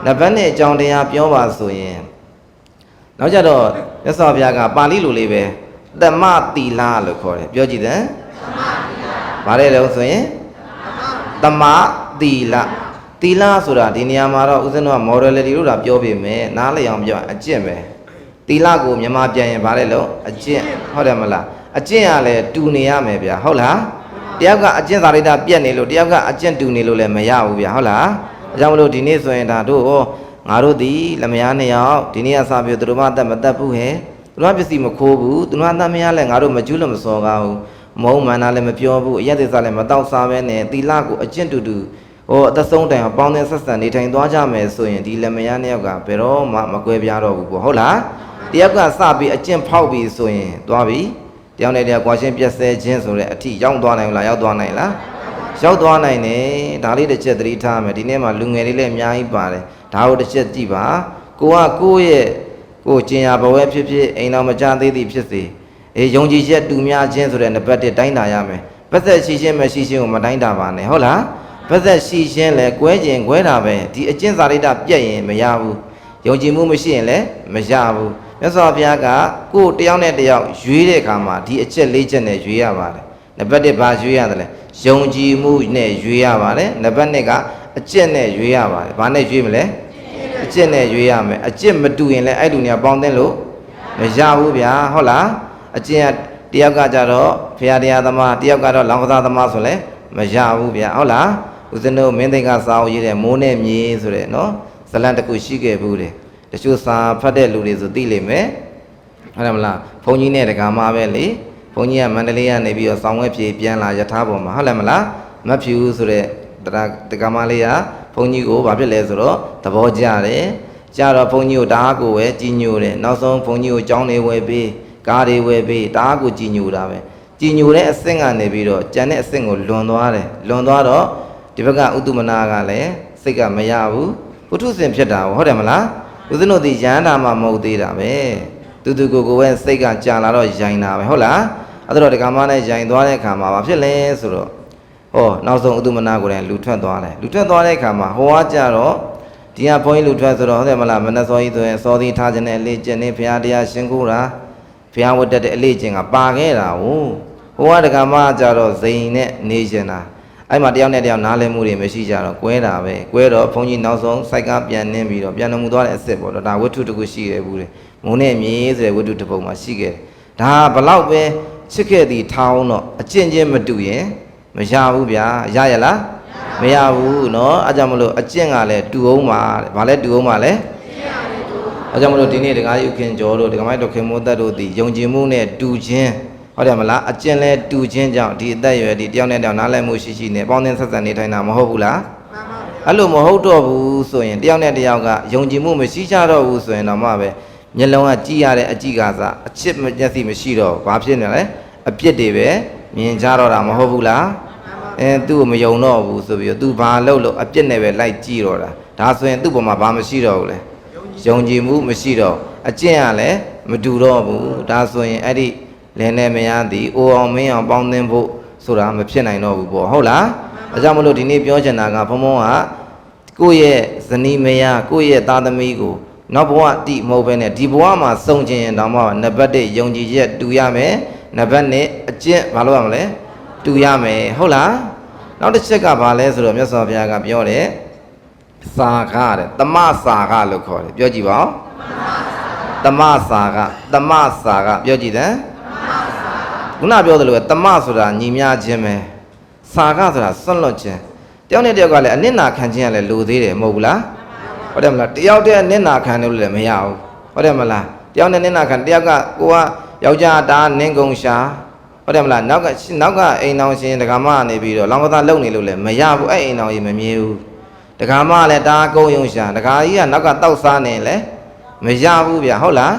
းနံပါတ်2အကြောင်းတရားပြောပါဆိုရင်နောက်ကြတော့မြတ်စွာဘုရားကပါဠိလိုလေးပဲတမ္မသီလလို့ခေါ်တယ်ပြောကြည့်တယ်ဗါတယ်လို့ဆိုရင်တမ္မသီလသီလဆိုတာဒီနေရာမှာတော့ဦးဇင်းတို့က morality လို့တာပြောပေမဲ့နားလည်အောင်ပြောအကျင့်ပဲသ တီလာကိုမြန်မာပြန်ရင်ဗါလဲလို့အကျင့်ဟုတ်တယ်မလားအကျင့်ကလည်းတူနေရမယ်ဗျာဟုတ်လားတယောက်ကအကျင့်သာရိတပြက်နေလို့တယောက်ကအကျင့်တူနေလို့လည်းမရဘူးဗျာဟုတ်လားအကြောင်းမလို့ဒီနေ့ဆိုရင်ဒါတို့ငါတို့ဒီလက်မယားနှစ်ယောက်ဒီနေ့ကစပြီးသူတို့မတက်မတက်ဘူးဟဲ့သူတို့ပစ္စည်းမခိုးဘူးသူတို့အသက်မရလဲငါတို့မကျူးလို့မစော်ကားဘူးမုံမှန်တာလည်းမပြောဘူးအရက်သေးစားလည်းမတောက်စားပဲနဲ့တီလာကိုအကျင့်တူတူအသက်ဆုံးတိုင်အောင်ပေါင်းတဲ့ဆက်ဆံနေထိုင်သွားကြမယ်ဆိုရင်ဒီလက်မယားနှစ်ယောက်ကဘယ်တော့မှမကွဲပြားတော့ဘူးပေါ့ဟုတ်လားတယောက်ကစပြီးအကျင့်ဖောက်ပြီးဆိုရင်သွားပြီတယောက်နဲ့တယောက်ကွာရှင်းပြက်ဆဲခြင်းဆိုတဲ့အထိရောက်သွားနိုင်လားရောက်သွားနိုင်လားရောက်သွားနိုင်တယ်ဒါလေးတစ်ချက်သတိထားမယ်ဒီနေ့မှာလူငယ်လေးလည်းအများကြီးပါတယ်ဒါကိုတစ်ချက်ကြည့်ပါကိုယ့်ကျင်ရဘဝဖြစ်ဖြစ်အိမ်တော်မကြသေးသည်ဖြစ်စေယုံကြည်ချက်တူများခြင်းဆိုတဲ့နံပါတ်1တိုင်းတာရမယ်ပတ်သက်ရှိခြင်းမရှိခြင်းကိုမတိုင်းတာပါနဲ့ဟုတ်လားပတ်သက်ရှိခြင်းလည်းကွဲကျင်ကွဲတာပဲဒီအကျင့်စာရိတ္တပြက်ရင်မရဘူးယုံကြည်မှုမရှိရင်လည်းမရဘူးမြတ်စွာဘုရားကကိုယ်တယောက်နဲ့တယောက်ရွေးတဲ့အခါမှာဒီအချက်၄ချက်နဲ့ရွေးရပါတယ်နံပါတ်1ဘာရွေးရတယ်လဲယုံကြည်မှုနဲ့ရွေးရပါတယ်နံပါတ်2ကအကျင့်နဲ့ရွေးရပါတယ်ဘာနဲ့ရွေးမလဲအကျင့်နဲ့ရွေးရမယ်အကျင့်မတူရင်လည်းအဲ့လူတွေကပေါင်းသင်းလို့မရဘူးဗျာဟုတ်လားအကျင့်တယောက်ကကြတော့ဘုရားတရားသမားတယောက်ကတော့လောင်ကစားသမားဆိုလဲမရဘူးဗျာဟုတ်လားဦးဇင်းတို့မင်းသိက္ခာစာအုပ်ရေးတဲ့မိုးနဲ့မြေဆိုတဲ့နော်ဇလံတစ်ခုရှိခဲ့ဘူးတဲ့တချို့စာဖတ်တဲ့လူတွေဆိုသိလိမ့်မယ်ဟုတ်တယ်မလားဘုန်းကြီးနဲ့တက္ကမပဲလေဘုန်းကြီးကမန္တလေးကနေပြီးတော့ဆောင်းဝဲပြေပြန်လာယထာပေါ်မှာဟုတ်တယ်မလားမဖြူဆိုတဲ့တက္ကမလေးကဘုန်းကြီးကိုဘာဖြစ်လဲဆိုတော့သဘောကျတယ်ကြတော့ဘုန်းကြီးကိုတအားကိုပဲကြီးညိုတယ်နောက်ဆုံးဘုန်းကြီးကိုကြောင်းတွေဝယ်ပေးကားတွေဝယ်ပေးတအားကိုကြီးညိုတာပဲကြီးညိုတဲ့အဆင့်ကနေပြီးတော့ကျန်တဲ့အဆင့်ကိုလွန်သွားတယ်လွန်သွားတော့ဒီဘက်ကဥတုမနာကလည်းစိတ်ကမရဘူးပုထုဇဉ်ဖြစ်တာဟုတ်တယ်မလားဦးဇင်းတို့ဒီရဟန္တာမှမဟုတ်သေးတာပဲတူတူကိုပဲစိတ်ကကြာလာတော့ရိုင်းတာပဲဟုတ်လားအဲ့တော့ဒီကမ္မနဲ့ရိုင်းသွားတဲ့အခါမှာဘာဖြစ်လဲဆိုတော့နောက်ဆုံးဥတုမနာကိုလည်းလူထွက်သွားတယ်လူထွက်သွားတဲ့အခါမှာဟိုကကြတော့ဒီကဘုန်းကြီးလူထွက်ဆိုတော့ဟုတ်တယ်မလားမနက်စောကြီးဆိုရင်စောသည်ထားခြင်းနဲ့အလေးကျင့်နေဘုရားတရားရှင်းခိုးတာဘုရားဝတ်တက်တဲ့အလေးကျင့်ကပါခဲ့တာဟိုကဒီကမ္မကြတော့ဇိမ်နဲ့နေကျင်တာအဲ့မှာတယောက်နဲ့တယောက်နားလည်မှုတွေမရှိကြတော့ကွဲတာပဲကွဲတော့ဘုန်းကြီးနောက်ဆုံးစိုက်ကပြန်နှင်းပြီးတော့ပြန်တော်မူသွားတဲ့အစ်စ်ပေါ့တော့ဒါဝတ္ထုတစ်ခုရှိခဲ့ဘူးလေမုံနဲ့မြေဆိုတဲ့ဝတ္ထုတစ်ပုဒ်မှာရှိခဲ့တယ်ဒါဘလောက်ပဲချစ်ခဲ့သည်ထောင်းတော့အကျင့်ချင်းမတူရင်မရဘူးဗျာရရလားမရဘူးเนาะအဲကြောင့်မလို့အကျင့်ကလည်းတူအောင်ပါတဲ့ဘာလဲတူအောင်ပါလဲအဲကြောင့်မလို့ဒီနေ့ဒကာကြီးဥခင်ကျော်တို့ဒကာမကြီးတို့ခင်မိုးသက်တို့ဒီယုံကြည်မှုနဲ့တူခြင်းဟုတ်တယ်မလားအကျင့်လဲတူခြင်းကြောင့်ဒီအသက်အရွယ်ဒီတယောက်နဲ့တယောက်နားလည်မှုရှိနေပေါင်းသင်းဆက်ဆံနေထိုင်တာမဟုတ်ဘူးလားအဲ့လိုမဟုတ်တော့ဘူးဆိုရင်တယောက်နဲ့တယောက်ကယုံကြည်မှုမရှိကြတော့ဘူးဆိုရင်တော့မှပဲမျက်လုံးကကြည်ရတဲ့အကြည့်ကစားအချစ်မျက်စိမရှိတော့ဘာဖြစ်နေလဲအပြစ်တွေပဲမြင်ကြတော့တာမဟုတ်ဘူးလားသူ့ကိုမယုံတော့ဘူးဆိုပြီးတော့ तू ဘာလုပ်လို့အပြစ်နဲ့ပဲလိုက်ကြည့်တော့တာဒါဆိုရင်သူ့ပေါ်မှာဘာမရှိတော့ဘူးလဲယုံကြည်မှုမရှိတော့အကျင့်ကလည်းမတူတော့ဘူးဒါဆိုရင်အဲ့ဒီလင်းနေမရသည်အိုအောင်မင်းအောင်ပေါင်းသင်းဖို့ဆိုတာမဖြစ်နိုင်တော့ဘူးပေါ့ဟုတ်လားဒါကြောင့်မလို့ဒီနေ့ပြောချင်တာကဘုံဘုံကကိုယ့်ရဲ့ဇနီးမယားကိုယ့်ရဲ့သားသမီးကိုနောက်ဘဝတိမဟုတ်ပဲနဲ့ဒီဘဝမှာစုံကျင်ရင်တောင်မှနံပါတ်1ယုံကြည်ချက်တူရမယ်နံပါတ်2အကျင့်ဘာလို့ရမလဲတူရမယ်ဟုတ်လားနောက်တစ်ချက်ကဘာလဲဆိုတော့မြတ်စွာဘုရားကပြောတယ်စာခတဲ့တမစာခလို့ခေါ်တယ်ပြောကြည့်ပါဦးတမစာခပြောကြည့်တယ်ခုနပြောသလိုပဲတမဆိုတာညီမြခြင်းပဲစာခဆိုတာစွန့်လွတ်ခြင်းတယောက်နဲ့တယောက်ကလည်းအနစ်နာခံခြင်းကလည်းလိုသေးတယ်မဟုတ်ဘူးလားဟုတ်တယ်မလားတယောက်တည်းအနစ်နာခံလို့လည်းမရဘူးဟုတ်တယ်မလားတယောက်နဲ့အနစ်နာခံတယောက်ကကိုကယောက်ျားတာနင်းကုန်ရှာဟုတ်တယ်မလားနောက်ကအိမ်တော်ရှင်ဒကာမကနေပြီးတော့လောင်ကစားလုံနေလို့လည်းမရဘူးအဲ့အိမ်တော်ကြီးမမြဲဘူးဒကာမလည်းတာကုန်းယုံရှာဒကာကြီးကနောက်ကတောက်စားနေလည်းမရဘူးဗျဟုတ်လား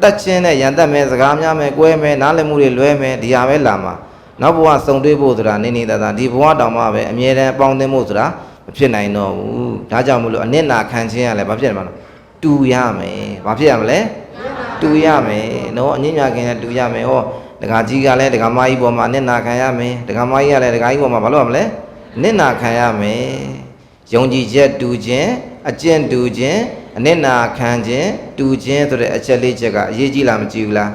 တက်ချင်းနဲ့ရန်တက်မယ်စကားများမယ်ကွဲမယ်နားလည်မှုတွေလွဲမယ်ဒီဟာပဲလာမှာနောက်ဘဝစုံတွေ့ဖို့ဆိုတာနေနေတာဒီဘဝတောင်မှပဲအမြဲတမ်းပေါင်းသင်းဖို့ဆိုတာမဖြစ်နိုင်တော့ဘူးဒါကြောင့်မလို့အနစ်နာခံခြင်းရလဲဘာဖြစ်နေမှာလဲတူရမယ်ဘာဖြစ်ရမလဲတူရမယ်နော်အငြင်းမြခင်လည်းတူရမယ်ဟောဒကာကြီးကလည်းဒကာမကြီးပေါ်မှာအနစ်နာခံရမယ်ဒကာမကြီးကလည်းဒကာကြီးပေါ်မှာဘာလို့ရမလဲအနစ်နာခံရမယ်ယုံကြည်ချက်တူခြင်းအကျင့်တူခြင်းအနစ်နာခံခြင်းတူခြင်းဆိုတဲ့အချက်လေးချက်ကအရေးကြီးလားမကြီးဘူးလာ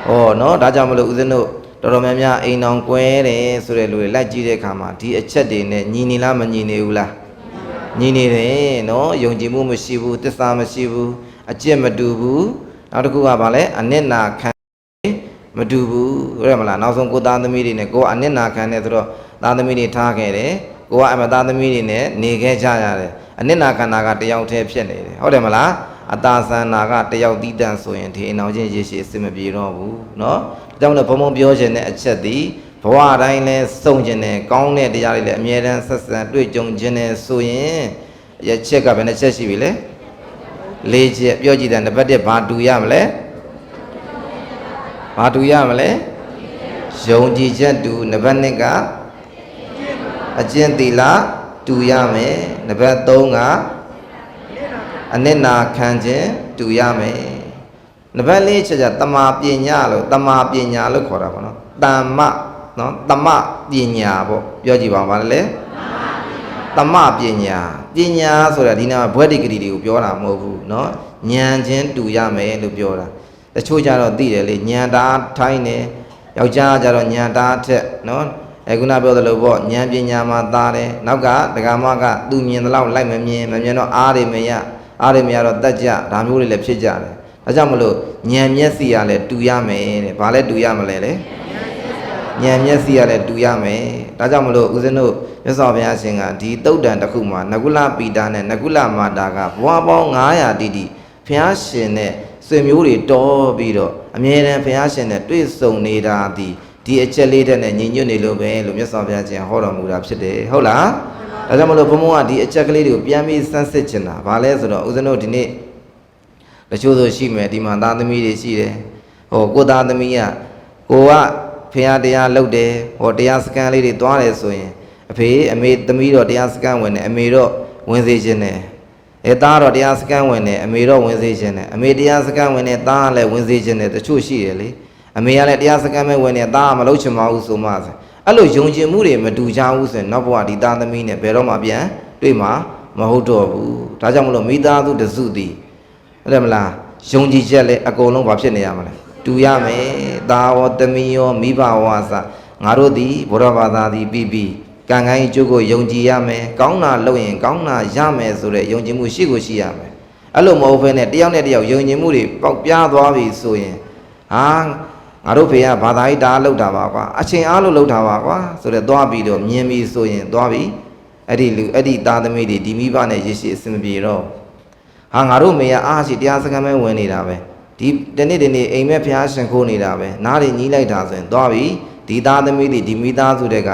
းဟောနော်ဒါကြောင့်မလို့ဦးဇင်းတို့တော်တော်များများအိမ်အောင်ကွဲတယ်ဆိုတဲ့လူတွေလိုက်ကြည့်တဲ့အခါမှာဒီအချက်တွေနဲ့ညီနေလားမညီနေဘူးလားညီနေတယ်နော်ယုံကြည်မှုမရှိဘူးသစ္စာမရှိဘူးအကျင့်မတူဘူး နောက်တစ်ခုကဘာလဲအနစ်နာခံမတူဘူးဟုတ်တယ်မလားနောက်ဆုံးကိုသားသမီးတွေနဲ့ကိုကအနစ်နာခံနေဆိုတော့သားသမီးတွေထားခဲ့တယ်ကိုကအမသားသမီးတွေနဲ့နေခဲ့ကြရတယ်အနစ်နာခံတာကတယောက်တည်းဖြစ်နေတယ်ဟုတ်တယ်မလားအတာဆန္နာကတယောက်တီးတန့်ဆိုရင်ဒီအိမ်အောင်ချင်းရေရှည်အစင်မပြေတော့ဘူးเนาะဒါကြောင့်လည်းဘုံဘုံပြောခြင်းတဲ့အချက်ဒီဘဝတိုင်းလဲစုံခြင်းနဲ့ကောင်းတဲ့တရားတွေလည်းအမြဲတမ်းဆက်ဆံတွေ့ကြုံခြင်းနဲ့ဆိုရင်ရချက်ကဘယ်နှချက်ရှိပြီလဲ၄ချက်ပြောကြည့်တဲ့နံပါတ်1ဘာတူရမလဲဘာတူရမလဲယုံကြည်ချက်တူနံပါတ်2ကအကျင့်သီလတူရမယ်နံပါတ်3ကအနစ်နာခံခြင်းတူရမယ်နံပါတ်4ချက်ကျတမာပညာလို့တမာပညာလို့ခေါ်တာပေါ့နော်တမ္မနော်တမပညာပေါ့ပြောကြည့်ပါဦးဗါလဲတမပညာပညာဆိုတာဒီနာဘွဲ့တိဂရီတွေကိုပြောတာမဟုတ်ဘူးเนาะဉာဏ်ချင်းတူရမယ်လို့ပြောတာတချို့ကြတော့သိတယ်လေဉာဏ်တာထိုင်းနေယောက်ျားကြတော့ဉာဏ်တာထက်เนาะခုနပြောသလိုပေါ့ဉာဏ်ပညာမှာသားတယ်နောက်ကဒကာမကသူမြင်သလောက်လိုက်မမြင်တော့အားတွေမရတော့တတ်ကြဒါမျိုးတွေလည်းဖြစ်ကြတယ်ဒါကြောင့်မလို့ဉာဏ်မျက်စိကလည်းတူရမယ်တဲ့ဘာလဲတူရမလဲလေဉာဏ်မျက်စိကလည်းတူရမယ်ဒါကြောင့်မလို့ဦးဇင်းတို့မြတ်စွာဘုရားရှင်ကဒီတုတ်တန်တစ်ခုမှာနကုလပိတာနဲ့နကုလမာတာကဘဝပေါင်း900တိတိဘုရားရှင်နဲ့ဆွေမျိုးတွေတော်ပြီးတော့အမြဲတမ်းဘုရားရှင်နဲ့တွေ့ဆုံနေတာဒီအချက်လေးတဲ့နဲ့ညီညွတ်နေလို့ပဲလို့မြတ်စွာဘုရားရှင်ဟောတော်မူတာဖြစ်တယ်ဟုတ်လားဒါကြောင့်မလို့ဘုံဘုံကဒီအချက်ကလေးတွေကိုပြန်ပြီးစမ်းစစ်ချင်တာဘာလဲဆိုတော့ဦးဇင်းတို့ဒီနေ့တချို့ဆိုရှိမယ်ဒီမှာသားသမီးတွေရှိတယ်ဟိုကိုသားသမီးကကိုကဖះတရားလုပ်တယ်ဟောတရားစကန်လေးတွေသွားတယ်ဆိုရင်အဖေအမေသမီးတော့တရားစကန်ဝင်တယ်အမေတော့ဝင်စေခြင်းတယ်သားတော့တရားစကန်ဝင်တယ်အမေတော့ဝင်စေခြင်းတယ်အမေတရားစကန်ဝင်တယ်သားကလည်းဝင်စေခြင်းတယ်တချို့ရှိတယ်လေအမေကလည်းတရားစကန်မဲ့ဝင်တယ်သားကမလုပ်ချင်ပါဘူးဆိုမှဆိုအဲ့လိုယုံကြည်မှုတွေမတူကြဘူးဆိုရင်နောက်ဘဝဒီသားသမီးနဲ့ဘယ်တော့မှပြန်တွေ့မှာမဟုတ်တော့ဘူးဒါကြောင့်မလို့မိသားစုတစုတည်ဟုတ်တယ်မလားယုံကြည်ချက်လည်းအကုန်လုံးဘာဖြစ်နေရမလဲတူရမယ်ဒါဝတမီယောမိဘဝါစငါတို့သည်ဘုရားဘာသာသည်ပြီးကံကိုင်းကျုပ်ကိုယုံကြည်ရမယ်ကောင်းတာလုပ်ရင်ကောင်းတာရမယ်ဆိုတဲ့ယုံကြည်မှုရှိကိုရှိရမယ်အဲ့လိုမဟုတ်ဘဲနဲ့တယောက်နဲ့တယောက်ယုံကြည်မှုတွေပေါက်ပြားသွားပြီဆိုရင်ဟာငါတို့ဖေကဘာသာရေးဒါလောက်တာပါကွာအချိန်အားလို့လောက်တာပါကွာဆိုတော့သွားပြီးတော့မြင်ပြီးဆိုရင်သွားပြီးအဲ့ဒီသားသမီးတွေဒီမိဘနဲ့ရရှိအစင်မပြေတော့ဟာငါတို့မေကအားရှိတရားစခန်းပဲဝင်နေတာပဲဒီတနေ့အိမ်မက်ဖျားရှင်ခိုးနေတာပဲနားတွေညီးလိုက်တာဆိုရင်သွားပြီဒီသားသမီးတွေဒီမိသားစုတွေက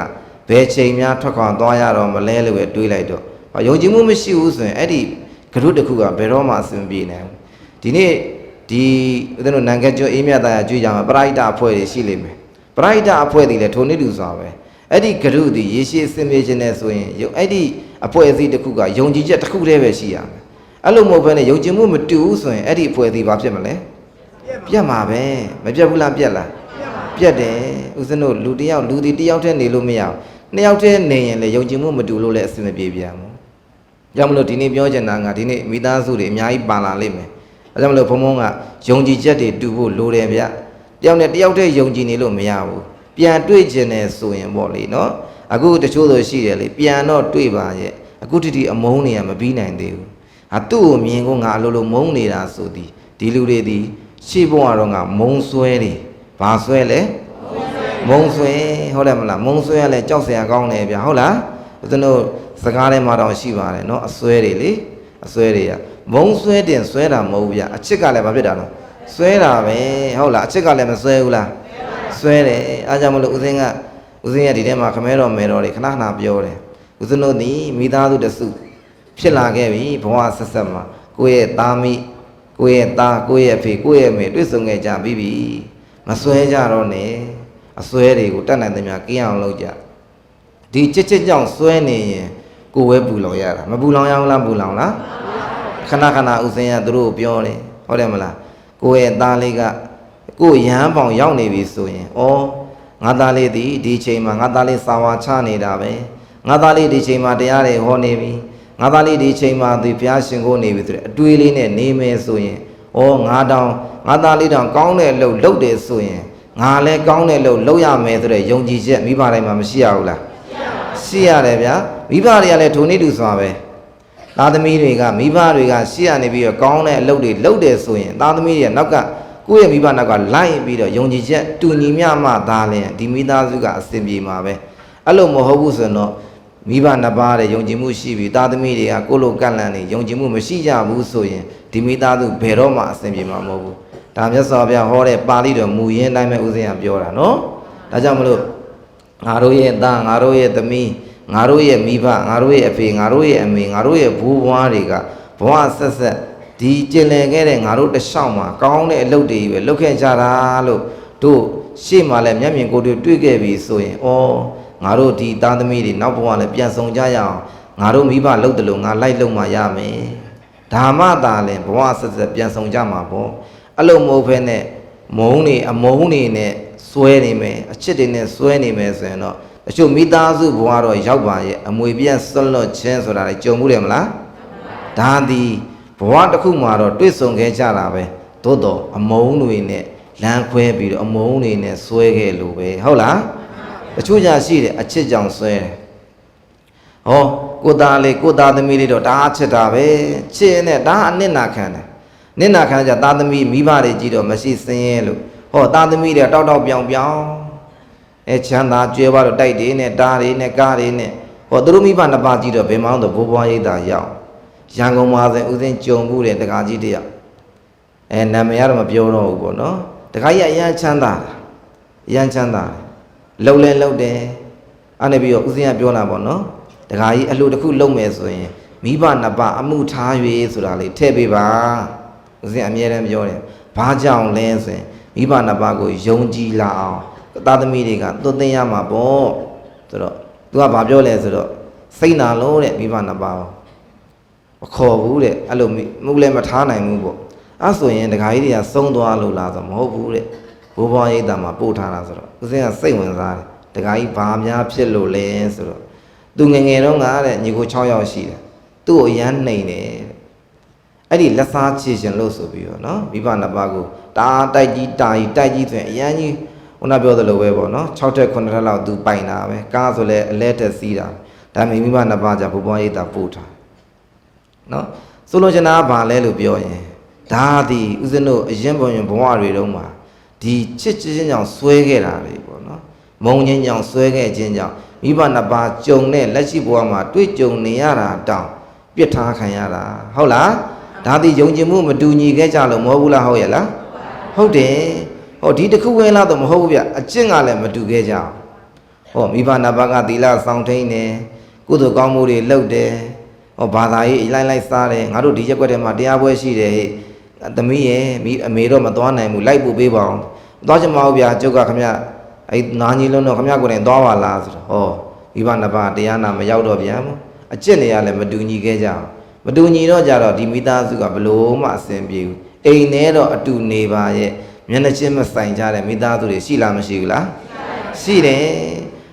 ဘယ်ချိန်များထွက်ခွာသွားရတော့မလဲလို့ပဲတွေးလိုက်တော့ယုံကြည်မှုမရှိဘူးဆိုရင်အဲ့ဒီဂရုတစ်ခုကဘယ်တော့မှအဆင်ပြေနိုင်ဘူးဒီနေ့ဒီဦးဇင်းတို့နံကက်ကျွန်းအေးမြတ်သားရကြွေးကြမှာပရိဒအဖွဲ့တွေရှိလိမ့်မယ်ပရိဒအဖွဲ့တွေလည်းထိုနည်းတူစွာပဲအဲ့ဒီဂရုဒီရေရှည်အဆင်ပြေခြင်းနဲ့ဆိုရင်အဲ့ဒီအဖွဲ့အစည်းတစ်ခုကယုံကြည်ချက်တစ်ခုတည်းပဲရှိရမယ်အဲ့လိုမဟုတ်ဘဲနဲ့ယုံကြည်မှုမတူဘူးဆိုရင်အဲ့ဒီအဖွဲ့အစည်းဘာဖြစ်မလဲပြတ်မှာပဲမပြတ်ဘူးလားပြတ်လားပြတ်တယ်ဦးဇင်းတို့လူတယောက်တယောက်တည်းနေလို့မရဘူးနှစ်ယောက်တည်းနေရင်လည်းယုံကြည်မှုမတူလို့လည်းအဆင်မပြေပြန်ဘူးကြောင့်မလို့ဒီနေ့ပြောချင်တာကဒီနေ့မိသားစုတွေအများကြီးပါလာလိမ့်မယ်ဒါကြောင့်မလို့ဘုံဘုံကယုံကြည်ချက်တွေတူဖို့လိုတယ်ဗျတယောက်နဲ့တယောက်တည်းယုံကြည်နေလို့မရဘူးပြန်တွေ့ကျင်တယ်ဆိုရင်ပေါ့လေနော်အခုတချို့ဆိုရှိတယ်လေပြန်တော့တွေ့ပါရဲ့အခုတိအမုန်းနေရမပြီးနိုင်သေးဘူးဟာသူ့ကိုမြင်ကိုငါအလိုလိုမုန်းနေတာဆိုသည်ဒီလူတွေဒီရှေ့ဘုံကတော့ငါမုံဆွဲတယ်ဘာဆွဲလဲမုံဆွဲဟုတ်တယ်မလားမုံဆွဲရလဲကြောက်စရာကောင်းတယ်ဗျဟုတ်လားဦးဇင်းတို့စကားထဲမှာတော့ရှိပါတယ်နော်အဆွဲတွေလေအဆွဲတွေကမုံဆွဲတင်ဆွဲတာမဟုတ်ဗျအချစ်ကလည်းဘာဖြစ်တာလဲဆွဲတာပဲဟုတ်လားအချစ်ကလည်းမဆွဲဘူးလားဆွဲတယ်အားကြောင့်မလို့ဦးဇင်းရဒီထဲမှာခမဲတော်မဲတော်တွေခဏပြောတယ်ဦးဇင်းတို့ဒီမိသားစုတစုဖြစ်လာခဲ့ပြီဘဝဆက်ဆက်မှာကိုယ့်ရဲ့သားမိကိုယ့်ရဲ့သားကိုယ့်ရဲ့ဖေကိုယ့်ရဲ့မေတွေ့ဆုံခဲ့ကြပြီမဆွဲကြတော့နဲ့အဆွဲတွေကိုတတ်နိုင်သမျှကင်းအောင်လုပ်ကြဒီချစ်ကြောင့်ဆွဲနေရင်ကိုယ်ဝဲပူလောင်ရတာမပူလောင်ရဘူးလားပူလောင်လားခဏဥစဉ်ရသူတို့ပြောတယ်ဟုတ်တယ်မလားကိုယ့်ရဲ့သားလေးကကိုယ်ရဟန်းပေါင်ရောက်နေပြီဆိုရင်ဩငါသားလေးဒီချိန်မှာငါသားလေးစာဝါချနေတာပဲငါသားလေးဒီချိန်မှာတရားတွေဟောနေပြီငါသားလေးဒီချိန်မှာဒီဘုရားရှင်ကိုနေပြီဆိုတဲ့အတွေးလေးနဲ့နေမယ်ဆိုရင်ဩငါသားလေးတောင်ကောင်းတဲ့အလုပ်လုပ်တယ်ဆိုရင်ငါလည်းကောင်းတဲ့အလုပ်လုပ်ရမယ်ဆိုတဲ့ယုံကြည်ချက်မိဘတိုင်းမှာမရှိရဘူးလားရှိရတယ်ဗျာမိဘတွေကလည်းထိုနည်းတူစွာပဲ သားသမီးတွေကမိဘတွေကရှေ့ကနေပြီးတော့ကောင်းတဲ့အလုပ်တွေလုပ်တယ်ဆိုရင်သားသမီးတွေနောက်ကကိုယ့်ရဲ့မိဘနောက်ကလိုက်ပြီးတော့ယုံကြည်ချက်တူညီမျှမှသာလျှင်ဒီမိသားစုကအဆင်ပြေမှာပဲအဲ့လိုမဟုတ်ဘူးဆိုတော့မိဘနှစ်ပါးတဲ့ယုံကြည်မှုရှိပြီးသားသမီးတွေကကိုယ့်လိုကန့်လန့်နေယုံကြည်မှုမရှိကြဘူးဆိုရင်ဒီမိသားစုဘယ်တော့မှအဆင်ပြေမှာမဟုတ်ဘူးဒါမြတ်စွာဘုရားဟောတဲ့ပါဠိတော်မူရင်းတိုင်းပဲဥစဉ်ကပြောတာနော်ဒါကြောင့်မလို့ငါတို့ရဲ့သားငါတို့ရဲ့သမီးငါတို့ရဲ့မိဘငါတို့ရဲ့အဖေငါတို့ရဲ့အမေငါတို့ရဲ့ဘိုးဘွားတွေကဘဝဆက်ဆက်ဒီကျင်လည်ခဲ့တဲ့ငါတို့တစ်လျှောက်မှာကောင်းတဲ့အလုပ်တွေပဲလုပ်ခဲ့ကြတာလို့တို့ရှေ့မှာလည်းမျက်မြင်ကိုယ်တွေ့ခဲ့ပြီဆိုရင်ဩငါတို့ဒီသားသမီးတွေနောက်ဘဝလည်းပြန်ဆောင်ကြရအောင်ငါတို့မိဘလုပ်တယ်လို့ငါလိုက်လုပ်မှရမယ်ဒါမှသာလည်းဘဝဆက်ဆက်ပြန်ဆောင်ကြမှာပေါ့အဲ့လိုမဟုတ်ဘဲနဲ့မုန်းနေအမုန်းနေနဲ့စွဲနေမယ်အချစ်တွေနဲ့စွဲနေမယ်ဆိုရင်တော့အချို့မိသားစုဘဝတော့ရောက်ပါရဲ့အမွေပြတ်ဆွတ်လွတ်ခြင်းဆိုတာလည်းကြုံမှုတယ်မလားဒါသည်ဘဝတစ်ခုမှာတော့တွေ့ဆုံခဲ့ကြတာပဲသို့တော့အမုန်းတွေနဲ့လမ်းခွဲပြီးတော့အမုန်းတွေနဲ့စွဲခဲ့လို့ပဲဟုတ်လားတချို့ကြရှိတယ်အချစ်ကြောင့်စွဲတယ်ဟောကိုသားလေးကိုသားသမီးလေးတော့ဒါအချစ်တာပဲချစ်နဲ့ဒါအနစ်နာခံတယ်နစ်နာခံကြသားသမီးမိဘတွေကြည့်တော့မရှိစင်းရဲလို့ဟောသားသမီးတွေတောက်တောက်ပြောင်ပြောင်ချမ်းသာကြွယ်ပါတော့တိုက်တွေနဲ့တားတွေနဲ့ကားတွေနဲ့ဟောသူတို့မိဘနှစ်ပါးကြည့်တော့ဘယ်မှတော့ဘိုးဘွားရိပ်သာရောက်ရန်ကုန်မှာဆိုဥစဉ်ကြုံမှုတဲ့တကားကြီးတယောက်နာမည်ကတော့မပြောတော့ဘူးပေါ့နော်တကားကြီးအရန်ချမ်းသာအရန်ချမ်းသာလှုပ်လဲလှုပ်တယ်အဲ့နေပြီးတော့ဥစဉ်ကပြောလာပေါ့နော်တကားကြီးအလှတစ်ခုလုပ်မယ်ဆိုရင်မိဘနှစ်ပါးအမှုထား၍ဆိုတာလေးထည့်ပေးပါဥစဉ်အမြဲတမ်းပြောတယ်ဘာကြောင့်လဲဆိုရင်မိဘနှစ်ပါးကိုယုံကြည်လာအောင်သားသမီးတွေကသွတ်သိမ်းရမှာပေါ့ဆိုတော့သူကဘာပြောလဲဆိုတော့စိတ်နာလို့တဲ့မိဘနှစ်ပါးမခေါ်ဘူးတဲ့အဲ့လိုမှုလည်းမထားနိုင်ဘူးပေါ့အဲ့ဆိုရင်ဒကာကြီးတွေကဆုံးသွားလို့လားဆိုမဟုတ်ဘူးတဲ့ဘိုးဘွားရိပ်သာမှာပို့ထားတာဆိုတော့ဦးစင်းကစိတ်ဝင်စားတယ်ဒကာကြီးဘာများဖြစ်လို့လဲဆိုတော့သူငငယ်တော့ငါတဲ့ညီကို6ယောက်ရှိတယ်သူ့ကိုရမ်းနှိမ်တယ်အဲ့ဒီလက်စားချေရှင်လို့ဆိုပြီးတော့နော်မိဘနှစ်ပါးကိုတာတိုက်ကြီးတာကြီးတိုက်ကြီးဆိုရင်အရန်ကြီးခုနပြောသလိုပဲပေါ့နော်6ထက်9ထက်လောက်သူပိုင်တာပဲကားဆိုလဲအလဲတက်စီးတာဒါပေမဲ့မိဘနှစ်ပါးကြဘိုးဘွားရိပ်သာပို့ထားနော်ဆိုလိုချင်တာကဘာလဲလို့ပြောရင်ဒါသည်ဦးဇင်းတို့အရင်ဘဝတွေတုန်းမှာဒီချစ်ချင်းကြောင့်ဆွဲခဲ့တာတွေပေါ့နော်မုံချင်းကြောင့်ဆွဲခဲ့ခြင်းကြောင့်မိဘနှစ်ပါးကြုံတဲ့လက်ရှိဘဝမှာတွေ့ကြုံနေရတာတောင်ပြစ်ထားခံရတာဟုတ်လားဒါသည်ယုံကြည်မှုမတူညီခဲ့ကြလို့မဟုတ်ဘူးလားဟုတ်ရဲ့လားဟုတ်တယ်ဟောဒီတစ်ခုဝင်လာတော့မဟုတ်ဘူးဗျအကျင့်ကလည်းမတူခဲ့ကြအောင်ဟောမိဘနှစ်ပါးကသီလဆောင်ထိန်တယ်ကုသိုလ်ကောင်းမှုတွေလုပ်တယ်ဟောဘာသာရေးလိုက်စားတယ်ငါတို့ဒီရက်ွက်ထဲမှာတရားပွဲရှိတယ်ဟဲ့သမီးရဲ့အမေတော့မသွားနိုင်ဘူးလိုက်ပို့ပေးပါအောင်သွားချင်မဟုတ်ဗျာကျုပ်ကခမရအဲ့နာကြီးလုံးတော့ခမရကိုယ်တိုင်သွားပါလားဆိုတော့ဟောမိဘနှစ်ပါးတရားနာမရောက်တော့ဗျာအကျင့်တွေကလည်းမတူညီခဲ့ကြအောင်မတူညီတော့ကြတော့ဒီမိသားစုကဘလို့မှအဆင်ပြေဘူးအိမ်ထဲတော့အတူနေပါရဲ့မျက်နှာချင်းမဆိုင်ကြတဲ့မိသားစုတွေရှိလားမရှိဘူးလားရှိတယ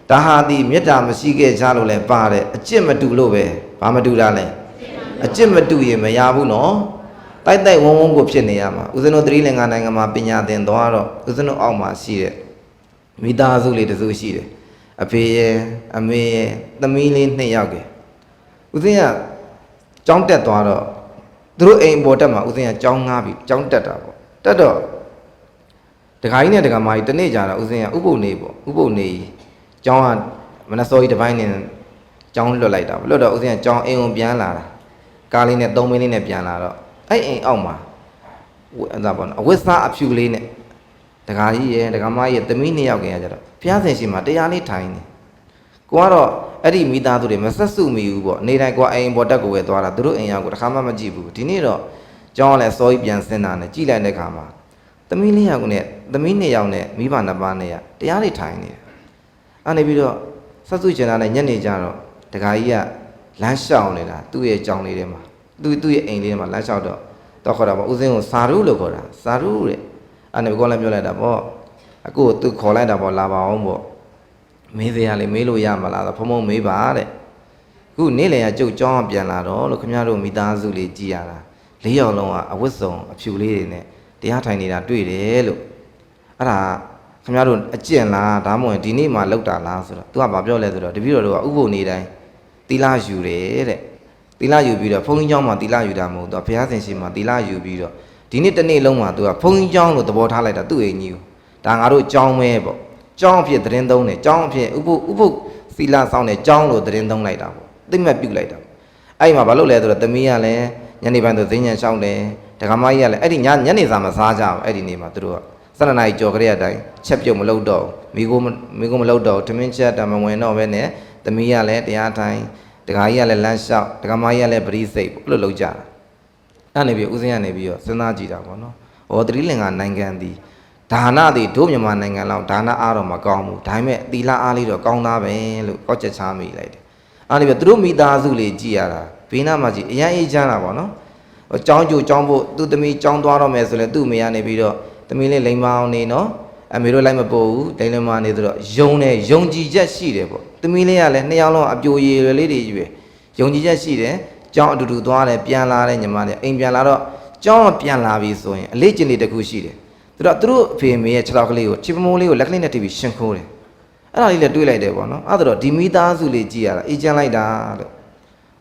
်ဒါဟာဒီမေတ္တာမရှိခဲ့ကြလို့လဲပါတယ်အကျင့်မတူလို့ပဲဘာမတူတာလဲအကျင့်မတူရင်မရဘူးနော်တိုက်တိုက်ဝုန်းဝုန်းကိုဖြစ်နေရမှာဦးဇင်းတို့သတိလင်္ကာနိုင်ငံမှာပညာသင်သွားတော့ဦးဇင်းတို့အောက်မှာရှိတဲ့မိသားစုလေးတစုရှိတယ်အဖေရဲ့အမေရဲ့သမီးလေး2ယောက်ကဦးဇင်းကကျောင်းတက်သွားတော့သူတို့အိမ်ပေါ်တက်မှာဦးဇင်းကကျောင်းငားပြီးကျောင်းတက်တာပေါ့တက်တော့ဒကာကြီးနဲ့ဒကာမကြီးတနေ့ကြာတော့ဦးဇင်းကဥပုပ်နေပေါ့ဥပုပ်နေကျောင်းကမနက်စောကြီးတစ်ပိုင်းနေကျောင်းလွတ်လိုက်တာလွတ်တော့ဦးဇင်းကကျောင်းအိမ်ဝင်ပြန်လာတာကားလေးနဲ့3မိနစ်နဲ့ပြန်လာတော့အဲ့အိမ်အောက်မှာအဲ့ဒါပေါ့နော်အဝတ်စားအဖြူလေးနဲ့ဒကာကြီးရဲ့ဒကာမကြီးရဲ့သမီး2ယောက်ကကြတော့ဘုရားဆင်ရှိမှတရားလေးထိုင်နေကိုကတော့အဲ့ဒီမိသားစုတွေမဆက်စုမိဘူးပေါ့နေတိုင်းကိုအိမ်ပေါ်တက်ကိုပဲသွားတာသူတို့အိမ်ရောက်ကိုတစ်ခါမှမကြည့်ဘူးဒီနေ့တော့ကျောင်းကလည်းစောကြီးပြန်ဆင်းတာနဲ့ကြည့်လိုက်တဲ့ခါမှာသမီး2ယောက်နဲ့သမီး2ယောက်နဲ့မိဘ2ပါးနဲ့တရားလေးထိုင်နေတယ်အဲ့နေပြီးတော့ဆက်စုကျင်တာနဲ့ညနေကျတော့ဒကာကြီးကလမ်းလျှောက်နေတာသူ့ရဲ့ကြောင်လေးထဲမှာသူ့ရဲ့အိမ်လေးထဲမှာလမ်းလျှောက်တော့ခေါ်တာပေါ့ဦးစင်းကိုစာရုလို့ခေါ်တာစာရုတဲ့အဲ့နေကောလည်းပြောလိုက်တာပေါ့အခုသူခေါ်လိုက်တာပေါ့လာပါအောင်ပေါ့မေးစရာလေးမေးလို့ရမှာလားဖုံဖုံမေးပါတဲ့ခုနေ့လည်ကကျုပ်ကြောင်းပြန်လာတော့လို့ခင်ဗျားတို့မိသားစုလေးကြည်ရတာ4ယောက်လုံးကအဝတ်စုံအဖြူလေးတွေနဲ့တရားထိုင်နေတာတွေ့တယ်လို့အဲ့ဒါခင်ဗျားတို့အကျင့်လားဒါမှမဟုတ်ဒီနေ့မှလောက်တာလားဆိုတော့ तू ကဘာပြောလဲဆိုတော့တပည့်တော်တို့ကဥပုပ်နေတိုင်းသီလယူတယ်တဲ့သ တီလာယူပြီးတော့ဘုန်းကြီးကျောင်းမှာတီလာယူတာမဟုတ်တော့ဘုရားရှင်ရှိမှာတီလာယူပြီးတော့ဒီနေ့တစ်နေ့လုံးမှာသူကဘုန်းကြီးကျောင်းလို့သဘောထားလိုက်တာသူ့အိမ်ကြီးကိုဒါငါတို့ကျောင်းပဲပေါ့ကျောင်းအဖြစ်သတင်းသုံးတယ်ကျောင်းအဖြစ်ဥပုပ်သီလဆောင်တယ်ကျောင်းလို့သတင်းသုံးလိုက်တာပေါ့သိမှတ်ပြုလိုက်တာအဲ့မှာဘာလို့လဲဆိုတော့သမီးကလည်းညနေပိုင်းသူဈဉ္ဉံရှောင်းတယ်ဒကာမကြီးကလည်းအဲ့ဒီညနေစာမစားကြဘူးအဲ့ဒီနေ့မှာသူတို့က12နာရီကြော်ကြတဲ့အတိုင်းချက်ပြုတ်မလုပ်တော့မိကိုမလုပ်တော့ထမင်းချက်တာမဝင်တော့ပဲနဲ့သမီးကလည်းတရားထိုင်ဒကာကြီးကလည်းလမ်းလျှောက်ဒကာမကြီးကလည်းပရိစိတ်ဘလို့လုပ်ကြတာအဲ့နေပြီးဦးစင်းကနေပြီးတော့စဉ်းစားကြည့်တာပေါ့နော်ဟောသတိလင်္ကာနိုင်ငံသည်ဒါနသည်တို့မြန်မာနိုင်ငံလောက်ဒါနအားတော့မကောင်းဘူးဒါပေမဲ့သီလအားလေးတော့ကောင်းသားပဲလို့ကောက်ချက်ချမိလိုက်တယ်အဲ့ဒီပြီးသူတို့မိသားစုလေးကြည်ရတာဘေးနားမှာကြည်အရင်အေးချမ်းတာပေါ့နော်ဟိုចောင်းကျိုចောင်းဖို့သူ့သမီးចောင်းသွားတော့မယ်ဆိုရင်သူ့မိရနေပြီးတော့သမီးလေးလိမ်မအောင်နေနော်အမေတို့လိုက်မပို့ဘူးလိမ်လိမ်မနေဆိုတော့ယုံတယ်ယုံကြည်ချက်ရှိတယ်ပေါ့သမီးလေးကလည်းနှစ်ယောက်လုံးအပြိုရည်လေးတွေရွယ်ယုံကြည်ချက်ရှိတယ်ចောင်းအတူတူသွားတယ်ပြန်လာတယ်ညီမလေးအိမ်ပြန်လာတော့ចောင်းပြန်လာပြီဆိုရင်အလေးကျင့်လေးတစ်ခုရှိတယ်သူတို့အဖေမေရဲ့ခြေထောက်ကလေးကိုချစ်ပမိုးလေးကိုလက်ကလေးနဲ့တီးပြီးရှင်ခိုးတယ်အဲ့ဒါလေးလည်းတွေးလိုက်တယ်ပေါ့နော်အဲ့ဒါတော့ဒီမိသားစုလေးကြည်ရတာအေးချမ်းလိုက်တာလို့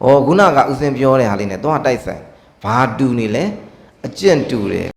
ဟောခုနကဦးစင်ပြောတဲ့ဟာလေးနဲ့တော့တိုက်ဆိုင်ဘာတူနေလဲအကျင့်တူတယ်